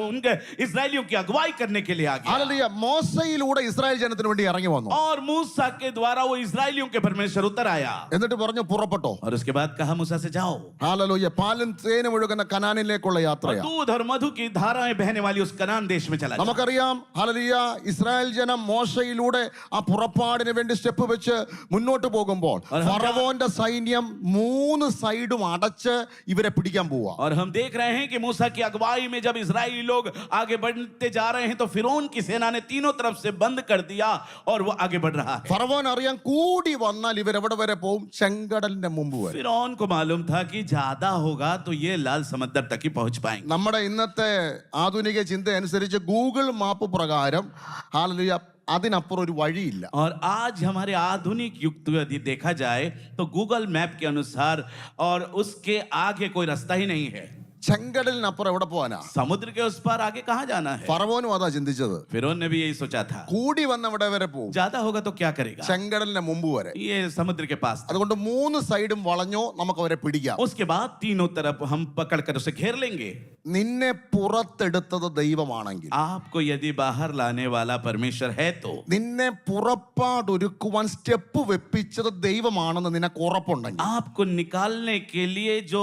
उनके इस्राएलियों की अगुवाई करने के लिए आ गया. ഹല്ലേലൂയ. മോശയിലൂടെ ഇസ്രായേൽ ജനത്തിന് വേണ്ടി ഇറങ്ങി വന്നു. और मूसा के द्वारा वो इस्राएलियों के परमेश्वर उतर आया. എന്നിട്ട് പറഞ്ഞു പുറപ്പെട്ടോ. और उसके बाद कहा मूसा से जाओ. ഹല്ലേലൂയ. പാലും തേനും ഒഴുകുന്ന കനാനിലേക്കുള്ള और യാത്രയാണ്. दूध और मधु की धाराएं बहने वाली उस कनान देश में चला गया. നമുക്കറിയാം ഹല്ലേലൂയ ഇസ്രായേൽ ജനം മോശയിലൂടെ ആ പുറപ്പാടിന് വേണ്ടി സ്റ്റെപ്പ് വെച്ച് മുന്നോട്ട് പോകുമ്പോൾ ഫറവോന്റെ സൈന്യം 3 സൈഡും അടച്ച് ഇവരെ പിടിക്കാൻ പോവാ. और हम देख रहे हैं कि मूसा की अगुवाई में जब इस्राएली लोग आगे बढ़ते जा रहे हैं तो फिरौन की सेना ने तीनों तरफ से बंद कर दिया और वो आगे बढ़ रहा है. ഫറവോൻ അറിയാൻ കൂടി വന്നാൽ ഇവരെവിടെ വരെ പോവും? ചെങ്കടലിന്റെ മുമ്പ് വരെ. फिरौन को मालूम था कि ज्यादा होगा तो ये लाल समंदर तक ही पहुंच पाएंगे. നമ്മുടെ ഇന്നത്തെ ആധുനിക ചിന്ത അനുസരിച്ച് ഗൂഗിൾ മാപ്പ് പ്രകാരം ഹല്ലേലൂയ അതിനപ്പുറം ഒരു വഴിയില്ല. और आज हमारे आधुनिक युग यदि देखा जाए तो गूगल मैप के अनुसार और उसके आगे कोई रास्ता ही नहीं है. ചെങ്കടലിനപ്പുറം എവിടെ പോവാനാ? समुद्र के उस पार आगे कहाँ जाना है? ഫറവോനും അതാ ചിന്തിച്ചത്. फिरौन ने भी यही सोचा था. കൂടി വന്ന് എവിടെ വരെ പോവും? ज्यादा होगा तो क्या करेगा? ചെങ്കടലിന്റെ മുമ്പ് വരെ. ये समुद्र के पास था. അതുകൊണ്ട് 3 സൈഡും വളഞ്ഞോ നമുക്ക് അവരെ പിടിക്കാം. उसके बाद तीनों तरफ हम पकड़कर उसे घेर लेंगे. നിന്നെ പുറത്തെടുത്തത് ദൈവമാണെങ്കിൽ, आपको यदि बाहर लाने वाला परमेश्वर है तो, നിന്നെ പുറപ്പാടൊരുക്കുവാൻ സ്റ്റെപ്പ് വെപ്പിച്ചത് ദൈവമാണെന്ന് നിനക്ക് ഉറപ്പുണ്ടെങ്കിൽ, आपको निकालने के लिए जो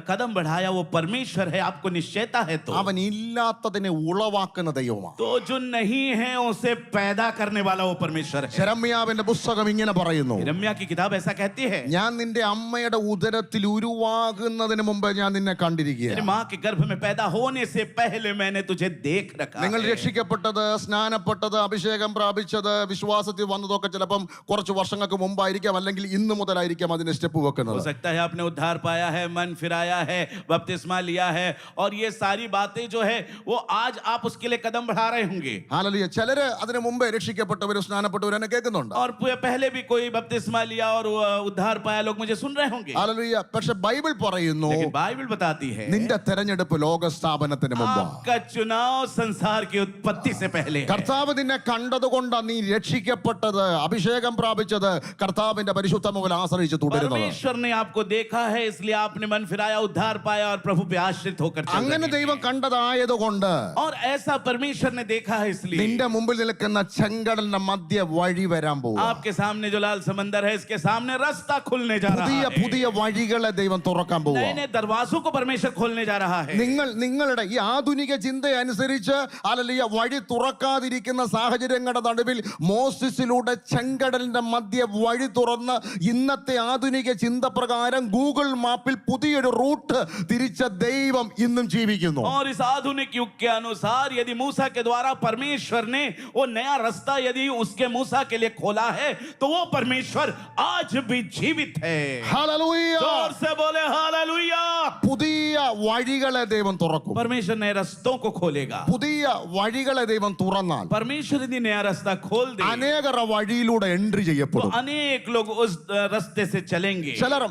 कदम बढ़ाया वो परमेश्वर है, आपको निश्चयता है तो, അവൻ ഇല്ലാത്തതിനെ ഉളവാക്കുന്ന ദൈവമാണ്. तो जो नहीं है उसे पैदा करने वाला वो परमेश्वर है. ശെരമ്യാവിന്റെ പുസ്തകം ഇങ്ങനെ പറയുന്നു, यिर्मयाह की किताब ऐसा कहती है, ഞാൻ നിന്റെ അമ്മയുടെ ഉദരത്തിൽ ഉരുവാകുന്നതിന് മുമ്പ് ഞാൻ നിന്നെ तेरी കണ്ടിരിക്കുകയാണ്. माँ के गर्भ में पैदा होने से पहले मैंने तुझे देख रखा നിങ്ങൾ है. രക്ഷിക്കപ്പെട്ടത്, സ്നാനപ്പെട്ടത്, അഭിഷേകം പ്രാപിച്ചത്, വിശ്വാസത്തിൽ വന്നതൊക്കെ ചിലപ്പം കുറച്ച് വർഷങ്ങൾക്ക് മുമ്പായിരിക്കാം, അല്ലെങ്കിൽ ഇന്ന് മുതലായിരിക്കാം അതിന്റെ സ്റ്റെപ്പ് हो വെക്കുന്നത്. सकता है आपने उद्धार पाया है, मन फिराया है, बपतिस्मा लिया है और ये सारी बातें जो है वो आज आप उसके लिए कदम बढ़ा रहे होंगे. ഹല്ലേലൂയ. ചിലര് അതിനു മുമ്പേ രക്ഷിക്കപ്പെട്ടവരും സ്നാനപ്പെട്ടവരും എന്നെ കേൾക്കുന്നുണ്ട്. और पहले भी कोई बपतिस्मा लिया और उद्धार पाया लोग मुझे सुन रहे होंगे. ഹല്ലേലൂയ. പക്ഷെ ബൈബിൾ പറയുന്നു, लेकिन बाइबल बताती है നിന്റെ തെരഞ്ഞെടുപ്പ് ലോകസ്ഥാപനത്തിന് മുമ്പ്. आपका चुनाव संसार की उत्पत्ति से पहले है. കർത്താവ് നിന്നെ കണ്ടതുകൊണ്ടാണ് നീ രക്ഷിക്കപ്പെട്ടത്, അഭിഷേകം പ്രാപിച്ചത്, കർത്താവിന്റെ പരിശുദ്ധമുഖൽ ആശ്രയിച്ച് തുടരുന്നത്. परमेश्वर ने आपको देखा है इसलिए आपने मन फिराया, उद्धार पाया और प्रभु पे आश्रित होकर चल അങ്ങനെ रहे हैं. ദൈവം കണ്ടതായതുകൊണ്ട് और ऐसा परमेश्वर ने देखा है इसलिए നിന്റെ മുമ്പിൽ നിൽക്കുന്ന ചെങ്കടലിന്റെ മധ്യ വഴി വരാൻ പോകും. आपके सामने जो लाल समंदर है इसके सामने रास्ता खुलने जा रहा പുതിയ है. പുതിയ വഴികളെ ദൈവം തുറക്കാൻ नए പോകും. नए दरवाजों को परमेश्वर खोलने जा रहा है. നിങ്ങളുടെ ഈ ആധുനിക ചിന്ത അനുസരിച്ച് ഹല്ലേലൂയ വഴി തുറക്കാതിരിക്കുന്ന സാഹചര്യങ്ങളുടെ നടുവിൽ മോസിസിലൂടെ ചെങ്കടലിന്റെ മധ്യ വഴി തുറന്ന് ഇന്നത്തെ ആധുനിക ചിന്ത പ്രകാരം ഗൂഗിൾ മാപ്പിൽ പുതിയൊരു റൂട്ട് തിരിച്ച ദൈവം ഇന്നും ജീവിക്കുന്നു. और इस आधुनिक युग के अनुसार यदि मूसा के द्वारा परमेश्वर ने वो नया रास्ता यदि उसके मूसा के लिए खोला है तो वो परमेश्वर आज भी जीवित है. ഹല്ലേലൂയ. जोर से बोले हालेलुया. പുതിയ വഴികളെ ദൈവം തുറക്കും. परमेश्वर नए रास्तों को खोलेगा. പുതിയ വഴികളെ ദൈവം തുറന്നാൽ परमेश्वर यदि नया रास्ता खोल दे അനേകർ ആ വഴിയിലൂടെ എൻട്രി तो ചെയ്യപ്പെടും. अनेक लोग उस रास्ते से चलेंगे. ചിലർ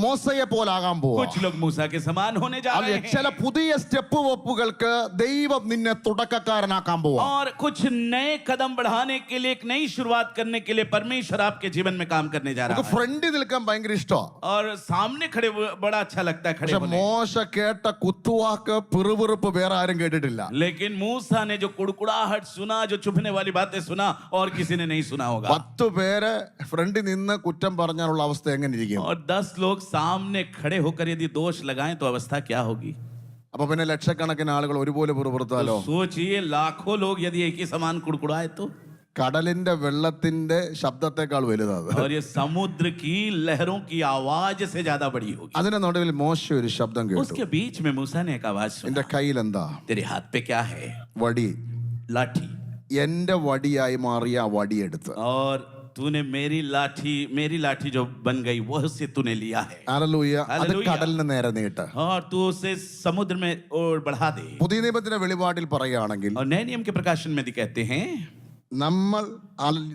മോസയെ പോലാകാൻ പോവാ. कुछ लोग मूसा के समान होने जा रहे हैं ചില പുതിയ സ്റ്റെപ്പ് വെപ്പുകൾക്ക് ദൈവം നിന്നെ തുടക്കക്കാരനാക്കാൻ പോവാ. और कुछ नए कदम बढ़ाने के लिए, एक नई शुरुआत करने के लिए परमेश्वर आपके जीवन में काम करने जा रहा നമുക്ക് है. ഫ്രണ്ടിൽ നിൽക്കാൻ ഭയങ്കര ഇഷ്ടമാണ്. और सामने खड़े बड़ा अच्छा लगता है खड़े പക്ഷെ होने. മോശ കേട്ട കുത്തുവാക്ക് പിറുപിറുപ്പ് വേറെ ആരും കേട്ടിട്ടില്ല. लेकिन मूसा ने जो कुड़कुड़ाहट सुना, जो चुभने वाली बातें सुना, और किसी ने नहीं सुना होगा. 10 പേര് ഫ്രണ്ടിൽ നിന്ന് കുറ്റം പറഞ്ഞാലുള്ള അവസ്ഥ എങ്ങനെ ഇരിക്കും? और 10 लोग सामने खड़े होकर यदि दोष लगाएं तो अवस्था क्या होगी? അപ്പൊ പിന്നെ ലക്ഷക്കണക്കിന് ആളുകൾ ഒരുപോലെ പിറുപിറുത്താലോ? तो सोचिए लाखों लोग यदि एक ही समान कुड़कुड़ाए तो. കടലിന്റെ വെള്ളത്തിന്റെ ശബ്ദത്തെക്കാൾ വലുതാണ്. और ये समुद्र की लहरों की आवाज से ज्यादा बड़ी होगी. അതിന്റെ നടുവിൽ മോശ ഒരു ശബ്ദം കേട്ടു. उसके बीच में मूसा ने एक आवाज എന്റെ सुना. കയ്യിൽ എന്താ? तेरे हाथ पे क्या है? വടി. लाठी. എന്റെ വടിയായി മാറിയ ആ വടിയെടുത്ത് और तूने मेरी लाठी जो बन गई वह से तूने लिया है ഹല്ലേലൂയ. അത് ഹല്ലേലൂയ. കടലിന് നേരെ നീട്ട്. और तू उसे समुद्र में और बढ़ा दे. പുതിയ നിയമത്തിന്റെ വെളിപാടിൽ പറയുകയാണെങ്കിൽ और नए नियम के प्रकाशन में कहते हैं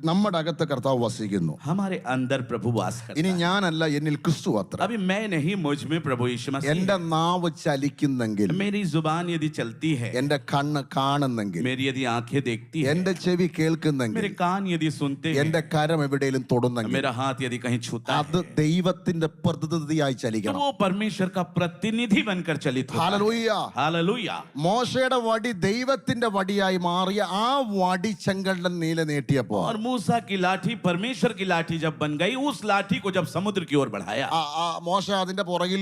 നമ്മുടെ അകത്ത് കർത്താവ് വസിക്കുന്നു. हमारे अंदर प्रभु वास करता ഇനി है. ഞാനല്ല, എന്നിൽ ക്രിസ്തു അത്ര. अभी मैं नहीं, मुझ में प्रभु यीशु मसीह എന്റെ है. നാവ് ചലിക്കുന്നെങ്കിൽ, मेरी जुबान यदि चलती है, എന്റെ കണ്ണ് കാണുന്നെങ്കിൽ, मेरी यदि आंखें देखती है, എന്റെ ചെവി मेरे കേൾക്കുന്നെങ്കിൽ, कान यदि सुनते हैं, എന്റെ കരം എവിടെയും തൊടുന്നെങ്കിൽ, मेरा हाथ यदि कहीं छूता അത് है, ദൈവത്തിന്റെ പ്രതിനിധിയായി तो ചലിക്കണം. वो परमेश्वर का प्रतिनिधि बनकर चलित होता है. ഹല്ലേലൂയ. हालेलुया. മോശയുടെ വടി ദൈവത്തിന്റെ വടിയായി മാറിയ ആ വടി ചെങ്കടലിൽ നീല നീട്ടിയപ്പോൾ और मूसा की लाठी परमेश्वर की लाठी जब बन गई, उस लाठी को जब समुद्र की ओर बढ़ाया, മോശ അതിന്റെ പുറകിൽ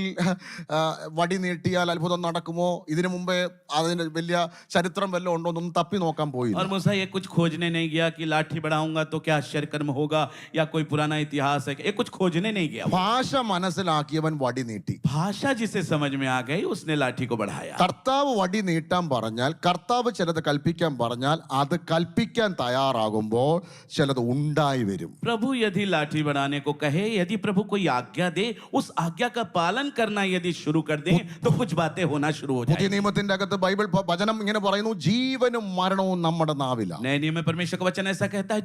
വടി നീട്ടിയാൽ അത്ഭുതം നടക്കുമോ, ഇതിനു മുമ്പേ അതിന്റെ വലിയ ചരിത്രം വല്ലതും ഉണ്ടോ എന്നൊന്നും തപ്പി നോക്കാൻ പോയി. और मूसा ये कुछ खोजने नहीं गया कि लाठी बढ़ाऊंगा तो क्या आश्चर्य कर्म होगा या कोई पुराना इतिहास है, ये कुछ खोजने नहीं गया. ഭാഷ മനസ്സിലാക്കിയവൻ വടി നീട്ടി. भाषा जिसे समझ में आ गई उसने लाठी को बढ़ाया. കർത്താവ് വടി നീട്ടാൻ പറഞ്ഞാൽ, കർത്താവ് ചിലത് കൽപ്പിക്കാൻ പറഞ്ഞാൽ, അത് കൽപ്പിക്കാൻ തയ്യാറാകുമ്പോൾ ചിലത് ഉണ്ടായി വരും. प्रभु यदि लाठी बढ़ाने को कहे, यदि प्रभु कोई आज्ञा दे, उस आज्ञा का पालन करना यदि शुरू कर दे, तो कुछ बातें होना शुरू हो പുതിയ जाएगी. നിയമത്തിന്റെ അകത്ത് ബൈബിൾ വചനം ഇങ്ങനെ പറയുന്നു, ജീവനും മരണവും നമ്മുടെ നാവിലാണ്. नए नियम में परमेश्वर का वचन ऐसा कहता है,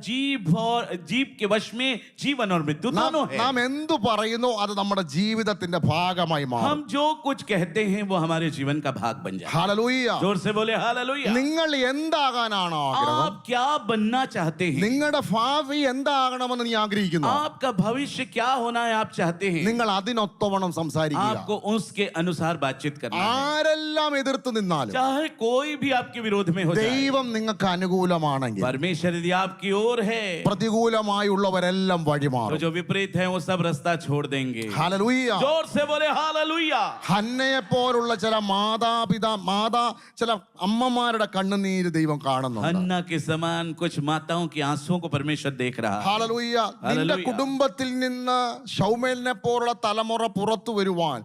जीव के वश में जीवन और मृत्यु दोनों है. നാം എന്തു പറയുന്നു അത് നമ്മുടെ ജീവിതത്തിന്റെ ഭാഗമായി മാറും. हम जो कुछ कहते हैं वो हमारे जीवन का भाग बन जाए. ഹല്ലേലൂയ. जोर से बोले हालेलुया. നിങ്ങൾ എന്താകാനാണോ ആഗ്രഹം? आप क्या बनना चाहते हैं? നിങ്ങളുടെ ഭാവി എന്താകണമെന്ന് നീ ആഗ്രഹിക്കുന്നു? आपका भविष्य क्या होना है आप चाहते हैं? നിങ്ങൾ അതിനൊത്തവണ്ണം സംസാരിക്കുക. आपको उसके अनुसार बातचीत करना है. ആരെല്ലാം എതിർത്ത് നിന്നാലും, चाहे कोई भी आपके विरोध में हो जाए, ദൈവം നിങ്ങൾക്ക് അനുകൂലമാണെങ്കിൽ, परमेश्वर यदि आपकी ओर है, പ്രതികൂലമായുള്ളവരെല്ലാം तो വഴിമാറും. जो विपरीत है वो सब रास्ता छोड़ देंगे. ഹല്ലേലൂയ. जोर से बोले हालेलुया. ഹന്നയെ പോലുള്ള ചില ചില അമ്മമാരുടെ കണ്ണുനീര് ദൈവം കാണുന്നുണ്ട്. हन्ना के समान कुछ माताओं की आंसुओं को परमेश्वर देख रहा है. ഹല്ലേലൂയ. നിന്റെ ഹല്ലേലൂയ. കുടുംബത്തിൽ നിന്ന് ശൗമേലിനെ പോലുള്ള തലമുറ പുറത്തു വരുവാൻ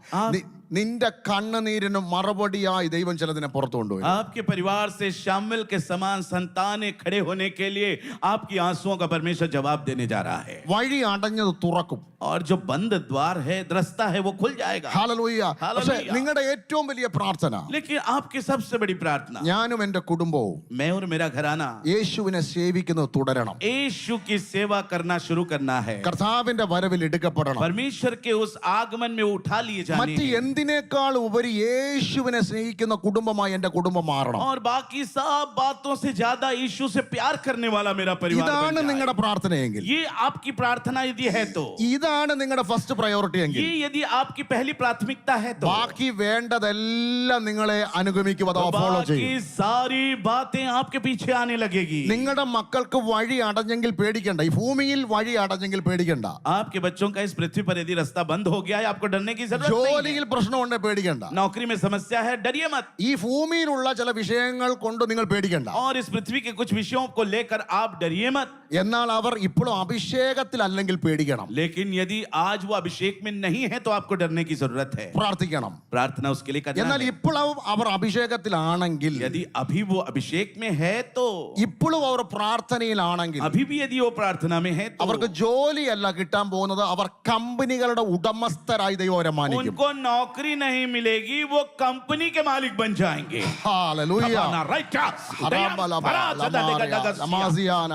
നിന്റെ കണ്ണുനീരിന് മറുപടിയായി ദൈവം ചിലതിനെ പുറത്തു കൊണ്ടുവരും. आपके परिवार से शामिल के समान संतानें खड़े होने के लिए आपकी आंसुओं का परमेश्वर जवाब देने जा रहा है. വഴി അടഞ്ഞത് തുറക്കും. और जो बंद द्वार है, रास्ता है, वो खुल जाएगा. ഹല്ലേലൂയ. പക്ഷേ ഹല്ലേലൂയ. നിങ്ങളുടെ ഏറ്റവും വലിയ പ്രാർത്ഥന, लेकिन आपकी सबसे बड़ी प्रार्थना, ഞാനും എന്റെ കുടുംബവും मैं और मेरा घराना യേശുവിനെ സേവിക്കുന്നത് തുടരണം. यीशु की सेवा करना शुरू करना है. കർത്താവിന്റെ വരവിൽ എടുക്കപ്പെടണം. परमेश्वर के उस आगमन में उठा लिए जाने മറ്റ് हैं. എന്തിനേക്കാൾ ഉപരി യേശുവിനെ സ്നേഹിക്കുന്ന കുടുംബമായി എന്റെ കുടുംബം മാറണം. और बाकी सब बातों से ज्यादा यीशु से प्यार करने वाला मेरा परिवार ഇതാണ് बन जाए. നിങ്ങളുടെ പ്രാർത്ഥനയെങ്കിൽ, ये आपकी प्रार्थना यदि है तो, ഇതാണ് നിങ്ങളുടെ ഫസ്റ്റ് പ്രയോറിറ്റി എങ്കിൽ, ये यदि आपकी पहली प्राथमिकता है तो, ബാക്കി വേണ്ടതെല്ലാം നിങ്ങളെ അനുഗമിക്കും, അഥവാ ഫോളോ बाकी ചെയ്യും. सारी बातें आपके पीछे आने लगेगी. നിങ്ങളുടെ മക്കൾക്ക് വഴി അടഞ്ഞെങ്കിൽ പേടിക്കണ്ട. ഈ ഭൂമിയിൽ വഴി അടഞ്ഞെങ്കിൽ പേടിക്കണ്ട. आपके बच्चों का इस पृथ्वी पर यदि रास्ता बंद हो गया है, आपको डरने की जरूरत नहीं ജോലിയിൽ है. പ്രശ്നമുണ്ട്, പേടിക്കണ്ട. नौकरी में समस्या है, डरिए मत. ഈ ഭൂമിയിലുള്ള ചില വിഷയങ്ങൾ കൊണ്ട് നിങ്ങൾ പേടിക്കണ്ട. और इस पृथ्वी के कुछ विषयों को लेकर आप डरिए मत. എന്നാൽ അവർ ഇപ്പോഴും അഭിഷേകത്തിൽ അല്ലെങ്കിൽ പേടിക്കണം. लेकिन यदि आज वो अभिषेक में नहीं है तो आपको डरने की जरूरत है. പ്രാർത്ഥിക്കണം. प्रार्थना उसके लिए करना എന്നാൽ है. ഇപ്പോഴും അവർ അഭിഷേകത്തിലാണെങ്കിൽ, यदि अभी वो अभिषेक में है तो, ഇപ്പോഴും അവർ പ്രാർത്ഥനയിലാണെങ്കിൽ, अभी भी यदि वो प्रार्थना में है तो, അവർക്ക് ജോലിയല്ല കിട്ടാൻ പോകുന്നത്, അവർ കമ്പനികളുടെ ഉടമസ്ഥരായി ദൈവം അവരെ മാനിക്കും. उनको नौकरी नहीं मिलेगी, वो कंपनी के मालिक बन जाएंगे. ഹല്ലേലൂയ.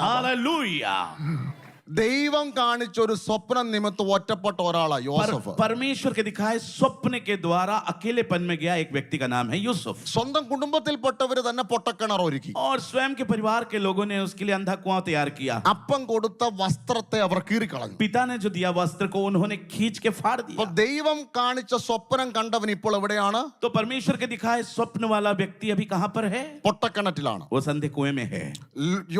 हालेलुया. ദൈവം കാണിച്ച ഒരു സ്വപ്നം നിമിത്തം ഒറ്റപ്പെട്ട ഒരാളാ യോസഫ്. परमेश्वर के दिखाए स्वप्न के द्वारा अकेलेपन में गया एक व्यक्ति का नाम है यूसुफ. സ്വന്തം കുടുംബത്തിൽപ്പെട്ടവര് തന്നെ പൊട്ടക്കിണർ ഒരുക്കി. और स्वयं के परिवार के लोगों ने उसके लिए अंधा कुआं तैयार किया. അപ്പം കൊടുത്ത വസ്ത്രത്തെ അവർ കീറിക്കളഞ്ഞു. पिता ने जो दिया वस्त्र को उन्होंने खींच के फाड़ അപ്പൊ दिया. ദൈവം കാണിച്ച സ്വപ്നം കണ്ടവൻ ഇപ്പോൾ എവിടെയാണ്? तो परमेश्वर के दिखाए स्वप्न वाला व्यक्ति अभी कहां पर है? പൊട്ടക്കിണറ്റിലാണ്. वो अंधे कुएं में है.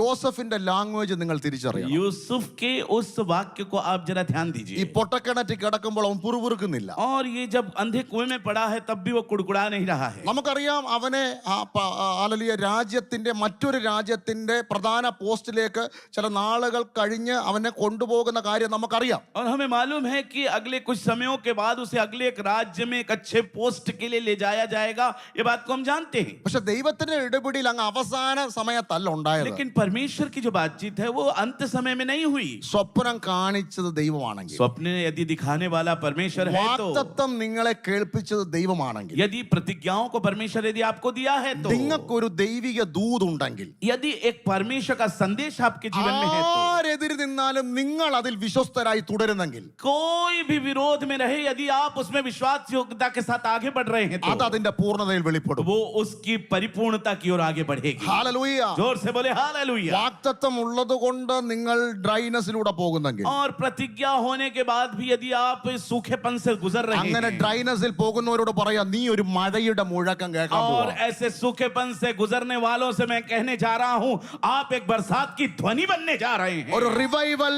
യോസഫിന്റെ ലാംഗ്വേജ് നിങ്ങൾ തിരിച്ചറിയണം. यूसुफ के उस वाक्य को आप जरा ध्यान ഈ दीजिए. പൊട്ടക്കിണറ്റിൽ കിടക്കുമ്പോൾ അവൻ പുറുപുറുക്കുന്നില്ല. और ये जब अंधे कुएं में पड़ा है तब भी वो कुड़कुड़ा नहीं रहा है. നമുക്കറിയാം അവനെ ഹല്ലേലൂയ രാജ്യത്തിന്റെ മറ്റൊരു രാജ്യത്തിന്റെ പ്രധാന പോസ്റ്റിലേക്ക് ചില നാളുകൾ കഴിഞ്ഞ് അവനെ കൊണ്ടുപോകുന്ന കാര്യം നമുക്കറിയാം. और हमें मालूम है कि अगले कुछ समयों के बाद उसे अगले एक राज्य में एक अच्छे पोस्ट के लिए ले जाया जाएगा. ये बात को हम जानते हैं. പക്ഷെ ദൈവത്തിന്റെ ഇടപെടൽ അങ്ങ് അവസാന സമയത്തല്ല ഉണ്ടായത്. लेकिन परमेश्वर की जो बातचीत है वो अंत समय में नहीं हुई. हुई। സ്വപ്നം കാണിച്ചത് ദൈവമാണെങ്കിൽ, स्वप्न यदि दिखाने वाला परमेश्वर है तो, വാഗ്ദത്തം നിങ്ങളെ കേൾപ്പിച്ചത് ദൈവമാണെങ്കിൽ, यदि प्रतिज्ञाओं को परमेश्वर यदि आपको दिया है तो, നിങ്ങൾക്കൊരു ദൈവിക ദൂതുണ്ടെങ്കിൽ, यदि एक परमेश्वर का संदेश आपके जीवन में है तो, ആരെതിര് നിന്നാലും നിങ്ങൾ അതിൽ വിശ്വസ്തരായി തുടരുന്നെങ്കിൽ, कोई भी विरोध में रहे यदि आप उसमें विश्वास योग्यता के साथ आगे बढ़ रहे हैं അത് तो, അതിന്റെ പൂർണ്ണതയിൽ വെളിപ്പെടും. वो उसकी परिपूर्णता की ओर आगे बढ़ेगी। ഹല്ലേലൂയ. जोर से बोले हालेलुया। വാഗ്ദത്തം ഉള്ളത് കൊണ്ട് നിങ്ങൾ ഡ്രൈനസിലൂടെ പോകുന്നെങ്കിൽ, और प्रतिज्ञा होने के बाद भी यदि आप इस सूखेपन से गुजर रहे അങ്ങനെ हैं, ഡ്രൈനസിൽ പോകുന്നവരോട് പറയാ, നീ ഒരു മഴയുടെ മുഴക്കം കേൾക്കാൻ और പോവാ. ऐसे सूखेपन से गुजरने वालों से मैं कहने जा रहा हूं, आप एक बरसात की ध्वनि बनने जा रहे हैं। ഒരു റിവൈവൽ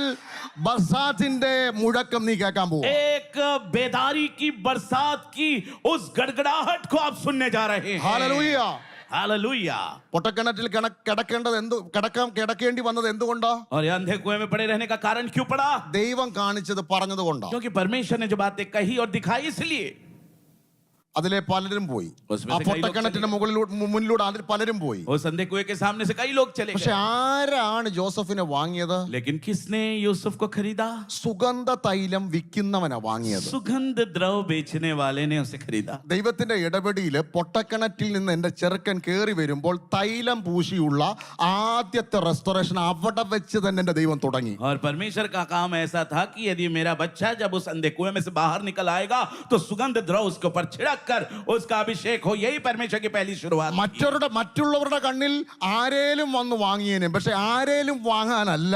ബർസാത്തിന്റെ മുഴക്കം നീ കേൾക്കാൻ പോവാ. एक बेदारी की बरसात की उस गड़गड़ाहट को आप सुनने जा रहे हैं। ഹല്ലേലൂയ. हालेलुया। പൊട്ടക്കിണറ്റിൽ കിടക്കേണ്ടി വന്നത് എന്തുകൊണ്ടാ? और ये अंधे कुएं में पड़े रहने का कारण क्यों पड़ा? ദൈവം കാണിച്ചത് പറഞ്ഞത് കൊണ്ടാ. क्योंकि परमेश्वर ने जो बातें कही और दिखाई इसलिए। അതിലെ പലരും പോയി. उसमें ആ से कई लोग പൊട്ടക്കിണറ്റിന്റെ മുന്നിലൂടെ അതിൽ പലരും പോയി. उस अंधे कुएं के सामने से कई लोग चले പക്ഷെ गए, ആരാണ് ജോസഫിനെ വാങ്ങിയത്? लेकिन किसने यूसुफ को खरीदा? സുഗന്ധ തൈലം വിൽക്കുന്നവനാ വാങ്ങിയത്. सुगंध द्रव बेचने वाले ने उसे खरीदा। ദൈവത്തിന്റെ ഇടപെടിയില് പൊട്ടക്കിണറ്റിൽ നിന്ന് എന്റെ ചെറുക്കൻ കേറി വരുമ്പോൾ തൈലം പൂശിയുള്ള ആദ്യത്തെ റെസ്റ്റോറേഷൻ അവിടെ വെച്ച് തന്നെ എന്റെ ദൈവം തുടങ്ങി. और परमेश्वर का काम ऐसा था कि यदि मेरा बच्चा जब उस अंधे कुएं में से बाहर निकल आएगा तो सुगंध द्रव उसके ऊपर छिड़क कर उसका अभिषेक हो। यही परमेश्वर की पहली शुरुआत थी। മറ്റുള്ളവരുടെ കണ്ണിൽ ആരേലും വന്ന് വാങ്ങിയേനെ, പക്ഷെ ആരേലും വാങ്ങാനല്ല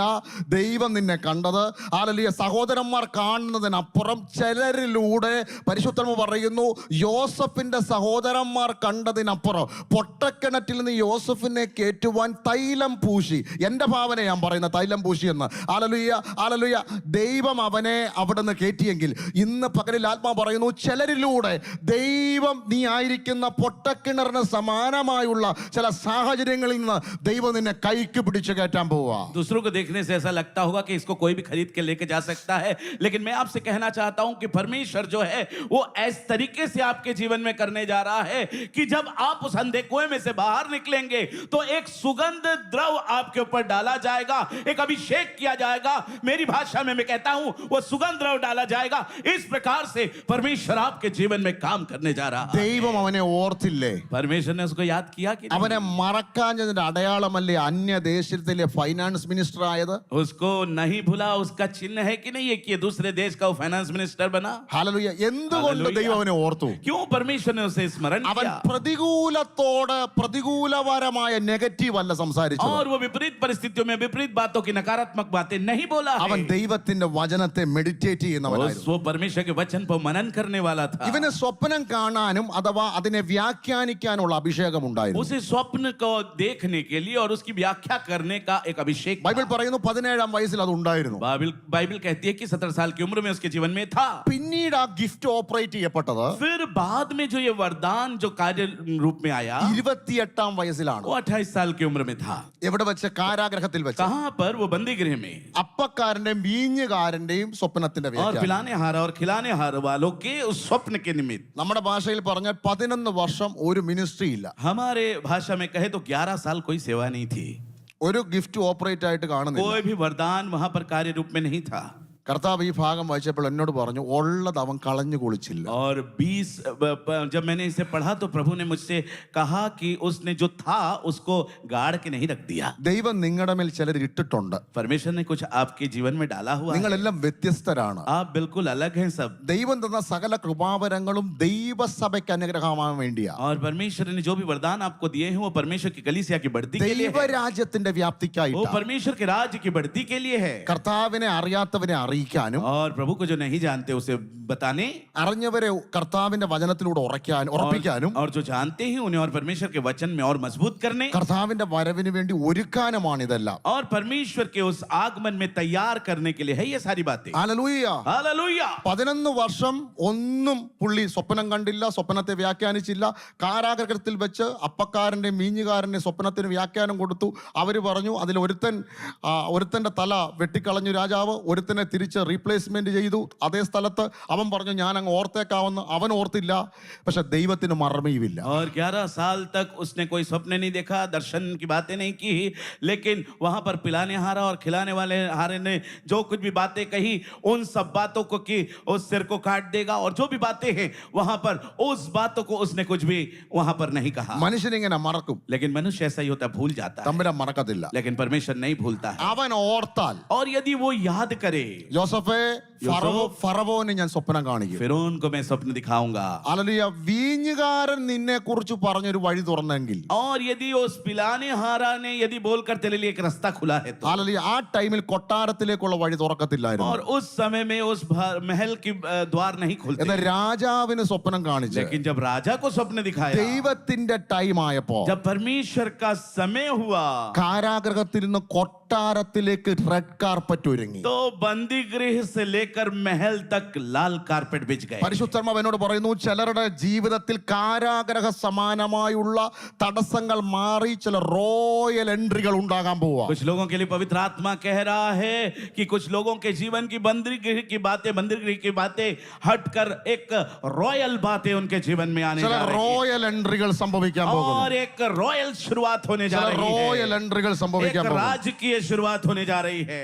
ദൈവം നിന്നെ കണ്ടത്. ഹല്ലേലൂയ. സഹോദരന്മാർ കാണുന്നതിനപ്പുറം ചിലരിലൂടെ പരിശുദ്ധമ പറയുന്നു, യോസഫിന്റെ സഹോദരന്മാർ കണ്ടതിനപ്പുറം പൊട്ടക്കിണറ്റിൽ നിന്ന് യോസഫിനെ കയറ്റുവാൻ തൈലം പൂശി. എന്റെ ഭാവന ഞാൻ പറയുന്ന തൈലം പൂശി എന്ന്. Hallelujah, hallelujah. ദൈവം അവനെ അവിടെ നിന്ന് കയറ്റിയെങ്കിൽ ഇന്ന് പകലിൽ ആത്മാ പറയുന്നു, ചിലരിലൂടെ ദൈവം നീ ആയിരിക്കുന്ന പൊട്ടക്കിണറിന് സമാനമായുള്ള ചില സാഹചര്യങ്ങളിൽ നിന്ന് ദൈവം നിന്നെ കൈക്ക് പിടിച്ച് കയറ്റാൻ പോവാ. दूसरों को देखने से ऐसा लगता होगा कि इसको कोई भी खरीद के लेके जा सकता है, लेकिन मैं आपसे कहना चाहता हूं कि परमेश्वर जो है वो इस तरीके से आपके जीवन में करने जा रहा है कि जब आप उस अंधे कुएं में से बाहर निकलेंगे तो एक सुगंध द्रव आपके ऊपर डाला जाएगा, एक अभिषेक किया जाएगा। मेरी भाषा में मैं कहता हूं वो सुगंध द्रव डाला जाएगा। इस प्रकार से परमेश्वर आपके जीवन में काम करने जा रहा है। ദൈവം അവനെ ഓർത്തില്ലേ? परमेश्वर ने उसको याद किया कि അവനെ മറക്കാഞ്ഞതിന്റെ അടയാളമല്ലേ അന്യദേശത്തിലെ ഫൈനാൻസ് മിനിസ്റ്റർ ആയത്? उसको नहीं भूला, उसका चिन्ह है कि नहीं है कि दूसरे देश का वो फाइनेंस मिनिस्टर बना। ഹല്ലേലൂയ. എന്തുകൊണ്ട് ഹല്ലേലൂയ. ദൈവം അവനെ ഓർത്തു? क्यों परमेश्वर ने उसे स्मरण അവൻ किया? പ്രതികൂലപരമായ നെഗറ്റീവ് അല്ല സംസാരിച്ചത്. और वो विपरीत परिस्थितियों में विपरीत बातों की नकारात्मक बातें नहीं बोला है। അവൻ ദൈവത്തിന്റെ വചനത്തെ മെഡിറ്റേറ്റ് ചെയ്യുന്നവനായിരുന്നു. वो परमेश्वर के वचन पर मनन करने वाला था। ഇവന് സ്വപ്നം കാണാനും അഥവാ അതിനെ വ്യാഖ്യാനിക്കാനുള്ള അഭിഷേകം ഉണ്ടായിരുന്നു. उसे स्वप्न को देखने के लिए और उसकी व्याख्या करने का एक अभिषेक था। ബൈബിൾ പറയുന്നു 17-ാം വയസ്സിൽ അത് ഉണ്ടായിരുന്നു. बाइबल कहती है कि 17 साल की उम्र में उसके जीवन में था। പിന്നീട് ആ ഗിഫ്റ്റ് ഓപ്പറേറ്റ് ചെയ്യപ്പെട്ടത് फिर बाद में जो ये वरदान जो कार्य रूप में आया 28-ാം വയസ്സിലാണ്. वो 28 साल की उम्र में था। എവിടെ വെച്ച്? കാരാഗ്രഹത്തിൽ വെച്ച്. कहां पर? वो बंदी गृह में। അപ്പക്കാരന്റെയും വീഞ്ഞുകാരന്റെയും സ്വപ്നത്തിന്റെ और വ്യാഖ്യാനം. पिलाने हार और खिलाने हार वालों के उस स्वप्न के निमित्त। നമ്മുടെ ഭാഷയിൽ പറഞ്ഞാൽ 11 വർഷം ഒരു മിനിസ്ട്രി ഇല്ല. हमारे भाषा में कहे तो 11 साल कोई सेवा नहीं थी। ഒരു ഗിഫ്റ്റ് ഓപ്പറേറ്റ് ആയിട്ട് കാണുന്നില്ല. कोई भी वरदान वहां पर कार्य रूप में नहीं था। കർത്താവ് ഈ ഭാഗം വായിച്ചപ്പോൾ എന്നോട് പറഞ്ഞു, ഉള്ളത് അവൻ കളഞ്ഞു കുളിച്ചില്ല. और 20 जब मैंने इसे पढ़ा तो प्रभु ने मुझसे कहा कि उसने जो था उसको गाड़ के नहीं रख दिया। ദൈവം നിങ്ങളുടെ മേൽ ചിലർ ഇട്ടിട്ടുണ്ട്. परमेश्वर ने कुछ आपके जीवन में डाला हुआ है। നിങ്ങളെല്ലാം വ്യത്യസ്തരാണ്. आप बिल्कुल अलग हैं सब। ദൈവം തന്ന സകല കൃപാവരങ്ങളും ദൈവസഭയ്ക്ക് അനുഗ്രഹമാവാൻ വേണ്ടിയാ. और परमेश्वर ने जो भी वरदान आपको दिए हैं वो परमेश्वर की कलीसिया की बढ़ती के लिए है। ദൈവരാജ്യത്തിന്റെ वो വ്യാപ്തിക്കായിട്ടാ. परमेश्वर के राज्य की बढ़ती के लिए है। കർത്താവിനെ അറിയാത്തവനെ അറിയിക്കാനും और प्रभु को जो नहीं जानते उसे बताने, അറിഞ്ഞവരെ കർത്താവിന്റെ വചനത്തിലൂടെ ഉറപ്പിക്കാനും और जो जानते हैं उन्हें और परमेश्वर के वचन में और मजबूत करने, കർത്താവിന്റെ വരവിന് വേണ്ടി ഒരുക്കാനുമാണ് ഇതെല്ലാം. और परमेश्वर के उस आगमन में तैयार करने के लिए है ये सारी बातें। ഹല്ലേലൂയ. हालेलुया। 11 വർഷം ഒന്നും പുള്ളി സ്വപ്നം കണ്ടില്ല, സ്വപ്നത്തെ വ്യാഖ്യാനിച്ചില്ല. കാരാഗ്രഹത്തിൽ വെച്ച് അപ്പക്കാരന്റെ മീഞ്ഞുകാരന്റെ സ്വപ്നത്തിന് വ്യാഖ്യാനം കൊടുത്തു. അവര് പറഞ്ഞു അതിൽ ഒരുത്തന്റെ തല വെട്ടിക്കളഞ്ഞു രാജാവ്, ഒരുത്തനെ തിരിച്ച് റീപ്ലേസ്മെന്റ് ചെയ്തു അതേ സ്ഥലത്ത്. അവൻ പറഞ്ഞു ഞാൻ അങ്ങ് ഓർത്തേക്കാവുന്ന, അവൻ ഓർത്തില്ല. പക്ഷെ ദൈവത്തിന് മറമയുമില്ല. और 11 साल तक उसने कोई स्वप्न नहीं देखा, दर्शन की बातें नहीं की, लेकिन वहां पर पिलाने हारा और खिलाने वाले हारे ने जो कुछ भी बातें कही, उन सब बातों को कि उस सिर को काट देगा, और जो भी बातें हैं वहां पर उस बातों को उसने कुछ भी वहां पर नहीं कहा. മനുഷ്യനിങ്ങനെ മറക്കും, लेकिन मनुष्य ऐसा ही होता है, भूल जाता है, തമ്പുരാൻ മറക്കത്തില്ല. लेकिन परमेश्वर नहीं भूलता है. അവൻ ഓർത്താൽ, और यदि वो याद करे, ജോസഫേ ഫറവോന് ഞാൻ സ്വപ്നം കാണിക്കും. फिरौन को मैं स्वप्न दिखाऊंगा. ഹല്ലേലൂയ. വീഞ്ഞുകാരൻ നിന്നെ കുറിച്ച് പറഞ്ഞൊരു വഴി തുറന്നെങ്കിൽ, और यदि उस पिलाने हारा ने यदि बोलकर तेरे लिए एक रास्ता खुला है तो, ഹല്ലേലൂയ, ആ ടൈമിൽ കൊട്ടാരത്തിലേക്കുള്ള വഴി തുറക്കത്തില്ലായിരുന്നു. और उस समय में उस महल की द्वार नहीं खुलते. എന്നാൽ രാജാവിന് സ്വപ്നം കാണിച്ചു. लेकिन जब राजा को स्वप्न दिखाया, ദൈവത്തിന്റെ ടൈം ആയപ്പോ, जब परमेश्वर का समय हुआ, കാരാഗൃഹത്തിൽ നിന്ന് കൊട്ടാരത്തിലേക്ക് റെഡ് കാർപ്പറ്റ് ഒരുങ്ങി. तो बंदी गृह से लेकर महल तक लाल कारपेट बिछ गए. പരിശുദ്ധാത്മാവ് എന്നോട് പറയുന്നു, ചിലരുടെ ജീവിതത്തിൽ കാരാഗ്രഹ സമാനമായുള്ള തടസ്സങ്ങൾ മാറി ചില റോയൽ എൻട്രികൾ ഉണ്ടാകാൻ പോവാ. कुछ लोगों के लिए पवित्र आत्मा कह रहा है कि कुछ लोगों के जीवन की बंदी गृह की बातें हटकर एक रॉयल बातें उनके जीवन में आने ചില जा रही है, റോയൽ എൻട്രികൾ സംഭവിക്കാൻ പോകുന്നു. और एक रॉयल शुरुआत होने जा ചില रही റോയൽ है, എൻട്രികൾ एक സംഭവിക്കാൻ പോകുന്നു. राजकीय शुरुआत होने जा रही है.